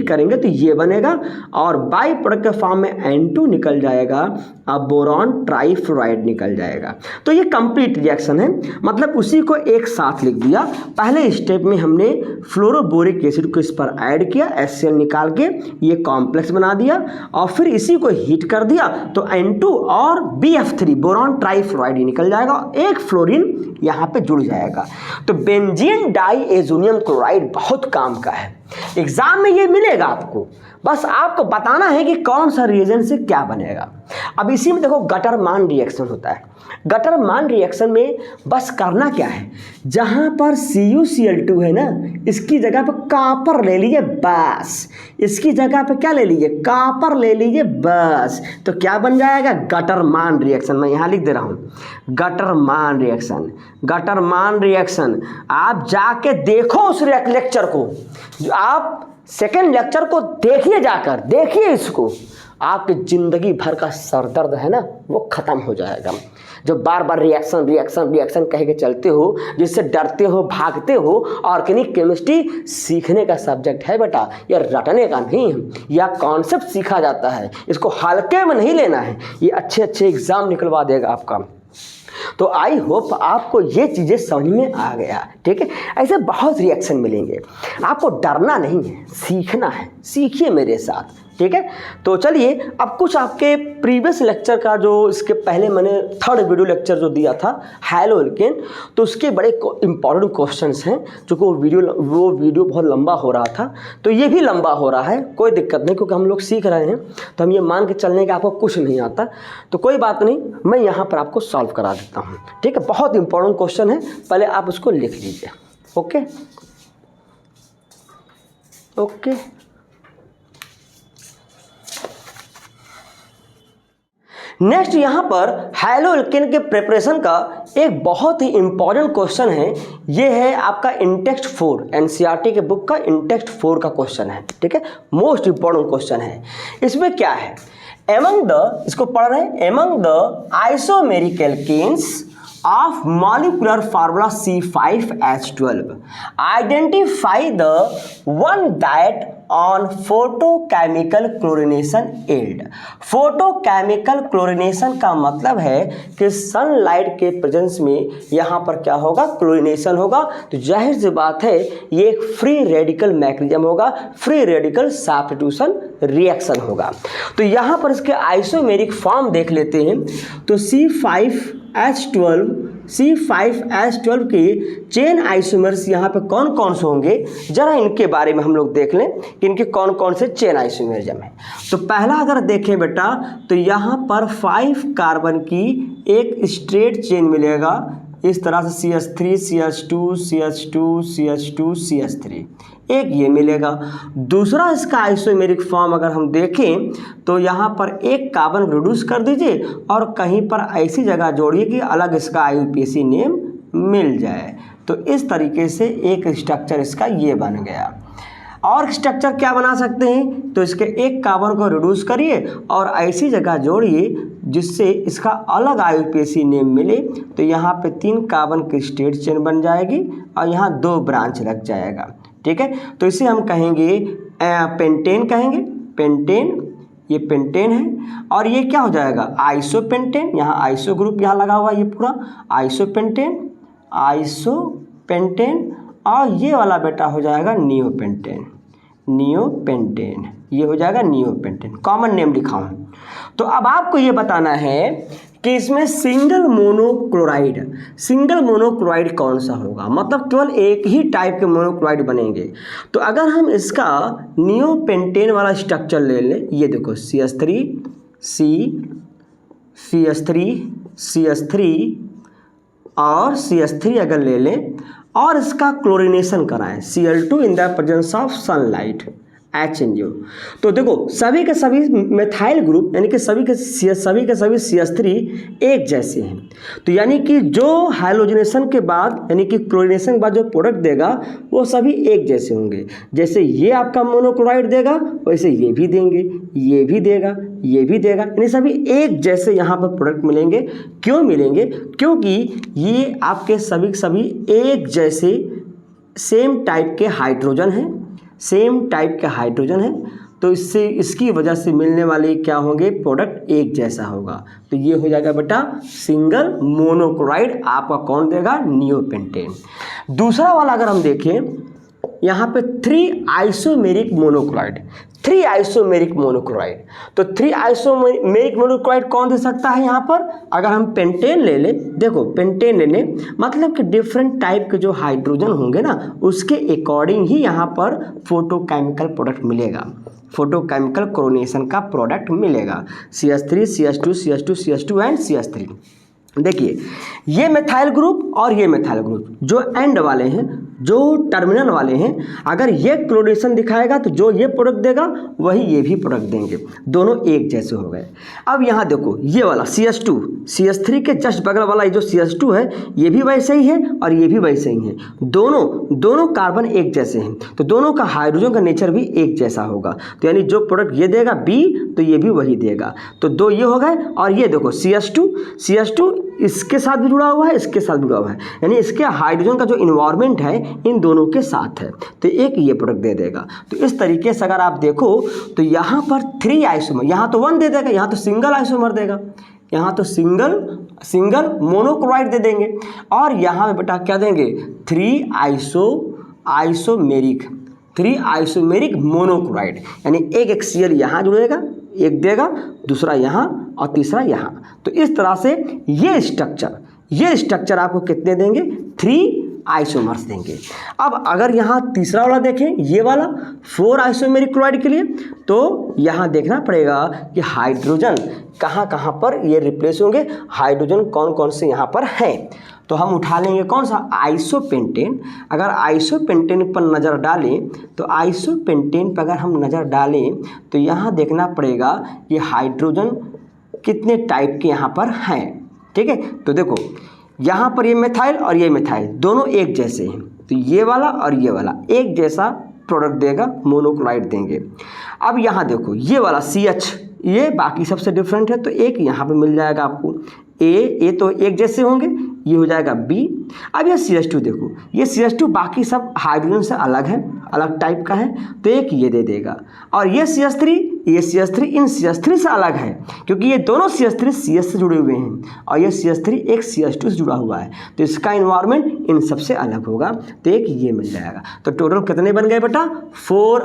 करेंगे तो ये बनेगा, और बाई प्रोडक्ट के फॉर्म में N2 निकल जाएगा, अब बोरॉन ट्राईफ्लोराइड निकल जाएगा। तो ये कंप्लीट रिएक्शन है, मतलब उसी को एक साथ लिख दिया। पहले स्टेप में हमने फ्लोरोबोरिक एसिड को इस पर ऐड किया, HCl निकाल के ये कॉम्प्लेक्स बना दिया और फिर इसी को हीट कर दिया तो N2 और BF3 बोरॉन ट्राईफ्लोराइड निकल जाएगा, एक फ्लोरीन यहाँ पे जुड़ जाएगा। तो बेंजीन डाईएजोनियम क्लोराइड बहुत काम का है, एग्जाम में ये मिलेगा आपको, बस आपको बताना है कि कौन सा रिएजेंट से क्या बनेगा। अब इसी में देखो गटरमान रिएक्शन होता है। गटरमान रिएक्शन में बस करना क्या है, जहां पर CuCl2 है ना, इसकी जगह पर कॉपर ले लीजिए बस, इसकी जगह पे क्या ले लीजिए, कॉपर ले लीजिए बस, तो क्या बन जाएगा, गटरमान रिएक्शन। मैं यहाँ लिख दे रहा हूँ गटरमान रिएक्शन। गटरमान रिएक्शन आप जाके देखो उस लेक्चर को, आप सेकेंड लेक्चर को देखिए, जाकर देखिए इसको, आपकी ज़िंदगी भर का सरदर्द है ना वो ख़त्म हो जाएगा। जो बार बार रिएक्शन रिएक्शन रिएक्शन कह के चलते हो, जिससे डरते हो, भागते हो, ऑर्गेनिक केमिस्ट्री सीखने का सब्जेक्ट है बेटा, यह रटने का नहीं है, यह कॉन्सेप्ट सीखा जाता है, इसको हल्के में नहीं लेना है, ये अच्छे अच्छे एग्जाम निकलवा देगा आपका। तो आई होप आपको ये चीज़ें समझ में आ गया, ठीक है। ऐसे बहुत रिएक्शन मिलेंगे, आपको डरना नहीं है, सीखना है, सीखिए मेरे साथ, ठीक है। तो चलिए अब कुछ आपके प्रीवियस लेक्चर का, जो इसके पहले मैंने थर्ड वीडियो लेक्चर जो दिया था हैलो एल्केन, तो उसके बड़े इंपॉर्टेंट क्वेश्चंस हैं, जो वो वीडियो बहुत लंबा हो रहा था, तो ये भी लंबा हो रहा है, कोई दिक्कत नहीं, क्योंकि हम लोग सीख रहे हैं, तो हम ये मान के चलने का आपको कुछ नहीं आता, तो कोई बात नहीं, मैं यहाँ पर आपको सॉल्व करा देता हूँ, ठीक है। बहुत इंपॉर्टेंट क्वेश्चन है, पहले आप उसको लिख लीजिए। ओके ओके नेक्स्ट यहाँ पर हैलो एल्केन के प्रिपरेशन का एक बहुत ही इंपॉर्टेंट क्वेश्चन है, ये है आपका इंटेक्स्ट 4, एनसीईआरटी के बुक का इंटेक्स्ट 4 का क्वेश्चन है, ठीक है। मोस्ट इंपॉर्टेंट क्वेश्चन है। इसमें क्या है, एमंग द, इसको पढ़ रहे हैं, among the isomeric alkanes of molecular formula C5H12 identify the one that on photochemical chlorination yield। photochemical chlorination का मतलब है कि सनलाइट के प्रेजेंस में यहाँ पर क्या होगा, क्लोरिनेशन होगा, तो जाहिर सी बात है ये एक फ्री रेडिकल मैकेनिज्म होगा, फ्री रेडिकल सब्स्टिट्यूशन रिएक्शन होगा। तो यहाँ पर इसके आइसोमेरिक फॉर्म देख लेते हैं, तो C5H12 के चेन आइसोमर्स यहाँ पे कौन कौन से होंगे, जरा इनके बारे में हम लोग देख लें कि इनके कौन कौन से चेन आइसोमरिज्म है। तो पहला अगर देखें बेटा, तो यहाँ पर 5 कार्बन की एक स्ट्रेट चेन मिलेगा, इस तरह से CH3 CH2 CH2 CH2 CH3, एक ये मिलेगा। दूसरा इसका आइसोमेरिक फॉर्म अगर हम देखें तो यहाँ पर एक कार्बन रिड्यूस कर दीजिए और कहीं पर ऐसी जगह जोड़िए कि अलग इसका IUPAC नेम मिल जाए, तो इस तरीके से एक स्ट्रक्चर इसका ये बन गया। और स्ट्रक्चर क्या बना सकते हैं, तो इसके एक कार्बन को रिड्यूस करिए और ऐसी जगह जोड़िए जिससे इसका अलग IUPAC नेम मिले, तो यहाँ पे 3 कार्बन की स्ट्रेट चेन बन जाएगी और यहाँ 2 ब्रांच लग जाएगा, ठीक है। तो इसे हम कहेंगे पेंटेन, कहेंगे पेंटेन, ये पेंटेन है, और ये क्या हो जाएगा, आइसोपेंटेन, यहाँ आइसो ग्रुप यहाँ लगा हुआ है, ये पूरा आइसोपेंटेन, आइसोपेंटेन, और ये वाला बेटा हो जाएगा नियोपेंटेन, नियोपेंटेन, ये हो जाएगा नियोपेंटेन, कॉमन नेम लिखा हूँ। तो अब आपको ये बताना है कि इसमें सिंगल मोनोक्लोराइड कौन सा होगा, मतलब केवल एक ही टाइप के मोनोक्लोराइड बनेंगे। तो अगर हम इसका नियोपेंटेन वाला स्ट्रक्चर ले लें, ये देखो CH3 और CH3 अगर ले लें और इसका क्लोरिनेशन कराएं, Cl2 in the presence of sunlight, HNO, तो देखो सभी के सभी मेथाइल ग्रुप यानी कि सभी के सभी CH3 एक जैसे हैं। तो यानी कि जो हाइलोजनेशन के बाद यानी कि क्लोरिनेशन के बाद जो प्रोडक्ट देगा वो सभी एक जैसे होंगे। जैसे ये आपका मोनोक्लोराइड देगा वैसे ये भी देंगे, ये भी देगा, ये भी देगा, यानी सभी एक जैसे यहाँ पर प्रोडक्ट मिलेंगे। क्यों मिलेंगे? क्योंकि ये आपके सभी एक जैसे सेम टाइप के हाइड्रोजन हैं, तो तो इससे इसकी वजह से मिलने वाले क्या होंगे, प्रोडक्ट एक जैसा होगा। तो ये हो जाएगा बेटा सिंगल मोनोक्लोराइड, आपका कौन देगा, नियोपेंटेन। दूसरा वाला अगर हम देखें यहाँ पे 3 आइसोमेरिक मोनोक्लोराइड, 3 आइसोमेरिक मोनोक्लोराइड, तो 3 आइसोमेरिक मोनोक्लोराइड कौन दे सकता है यहाँ पर, अगर हम पेंटेन ले लें, देखो पेंटेन ले लें मतलब कि डिफरेंट टाइप के जो हाइड्रोजन होंगे ना उसके अकॉर्डिंग ही यहाँ पर फोटोकेमिकल प्रोडक्ट मिलेगा, फोटोकेमिकल क्लोरीनेशन का प्रोडक्ट मिलेगा, CH3 CH2 CH2 CH2 and CH3। देखिए ये मेथाइल ग्रुप और ये मेथाइल ग्रुप जो एंड वाले हैं, जो टर्मिनल वाले हैं, अगर ये क्लोरीनेशन दिखाएगा तो जो ये प्रोडक्ट देगा वही ये भी प्रोडक्ट देंगे, दोनों एक जैसे हो गए। अब यहाँ देखो ये वाला CH2 CH3 के जस्ट बगल वाला ये जो CH2 है ये भी वैसे ही है और ये भी वैसे ही है, दोनों कार्बन एक जैसे हैं, तो दोनों का हाइड्रोजन का नेचर भी एक जैसा होगा। तो यानी जो प्रोडक्ट ये देगा B तो ये भी वही देगा, तो दो ये हो गए। और ये देखो CH2 इसके साथ भी जुड़ा हुआ है, इसके साथ जुड़ा हुआ है, यानी इसके हाइड्रोजन का जो इन्वायरमेंट है इन दोनों के साथ है, तो एक ये प्रोडक्ट दे देगा। तो इस तरीके से अगर आप देखो तो यहाँ पर 3 आइसोमर, यहाँ तो 1 दे देगा, यहाँ तो सिंगल आइसोमर देगा, यहाँ तो सिंगल मोनोक्लोराइड दे देंगे, और यहाँ पे बेटा क्या देंगे 3 आइसोमेरिक मोनोक्लोराइड, यानी एक Cl यहाँ जुड़ेगा, एक देगा, दूसरा यहाँ और तीसरा यहाँ। तो इस तरह से ये स्ट्रक्चर आपको कितने देंगे, 3 आइसोमर्स देंगे। अब अगर यहाँ तीसरा वाला देखें, ये वाला 4 आइसोमेरिक क्लोराइड के लिए, तो यहाँ देखना पड़ेगा कि हाइड्रोजन कहाँ कहाँ पर ये रिप्लेस होंगे, हाइड्रोजन कौन कौन से यहाँ पर हैं। तो हम उठा लेंगे कौन सा, आइसोपेंटेन। अगर आइसोपेंटेन पर नज़र डालें तो आइसोपेंटेन पर अगर हम नज़र डालें तो यहाँ देखना पड़ेगा कि हाइड्रोजन कितने टाइप के यहाँ पर हैं, ठीक है। तो देखो यहाँ पर ये मेथाइल और ये मेथाइल दोनों एक जैसे हैं, तो ये वाला और ये वाला एक जैसा प्रोडक्ट देगा, मोनोक्लोराइड देंगे। अब यहाँ देखो ये वाला CH, ये बाकी सबसे डिफरेंट है, तो एक यहाँ पे मिल जाएगा आपको, ए तो एक जैसे होंगे, ये हो जाएगा B। अब ये CH2 देखो, ये CH2 बाकी सब हाइड्रोजन से अलग है, अलग टाइप का है, तो एक ये दे देगा। और ये CH3 इन CH3 से अलग है, क्योंकि ये दोनों CH3 CS से जुड़े हुए हैं और ये CH3 एक CH2 से जुड़ा हुआ है, तो इसका इन्वायरमेंट इन सबसे अलग होगा, तो एक ये मिल जाएगा। तो टोटल कितने बन गए बेटा, 4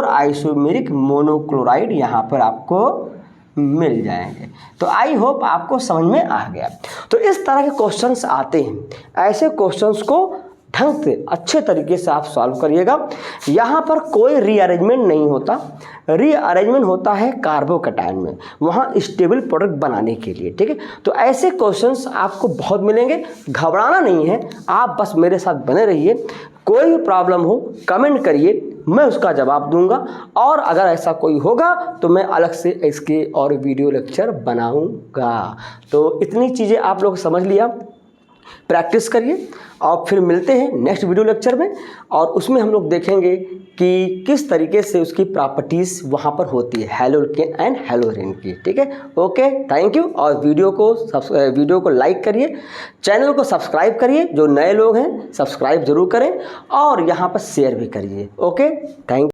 आइसोमेरिक मोनोक्लोराइड यहाँ पर आपको मिल जाएंगे। तो आई होप आपको समझ में आ गया। तो इस तरह के क्वेश्चंस आते हैं, ऐसे क्वेश्चंस को ढंग से अच्छे तरीके से आप सॉल्व करिएगा। यहाँ पर कोई रीअरेंजमेंट नहीं होता, रीअरेंजमेंट होता है कार्बोकैटायन में, वहाँ स्टेबल प्रोडक्ट बनाने के लिए, ठीक है। तो ऐसे क्वेश्चंस आपको बहुत मिलेंगे, घबराना नहीं है, आप बस मेरे साथ बने रहिए। कोई भी प्रॉब्लम हो कमेंट करिए, मैं उसका जवाब दूंगा, और अगर ऐसा कोई होगा तो मैं अलग से इसके और वीडियो लेक्चर बनाऊंगा। तो इतनी चीज़ें आप लोग समझ लिया, प्रैक्टिस करिए और फिर मिलते हैं नेक्स्ट वीडियो लेक्चर में, और उसमें हम लोग देखेंगे कि किस तरीके से उसकी प्रॉपर्टीज़ वहाँ पर होती है हैलोकेन एंड हैलोरेन की, ठीक है। Okay, thank you. और वीडियो को लाइक करिए, चैनल को सब्सक्राइब करिए, जो नए लोग हैं सब्सक्राइब जरूर करें, और यहाँ पर शेयर भी करिए। Okay, thank you.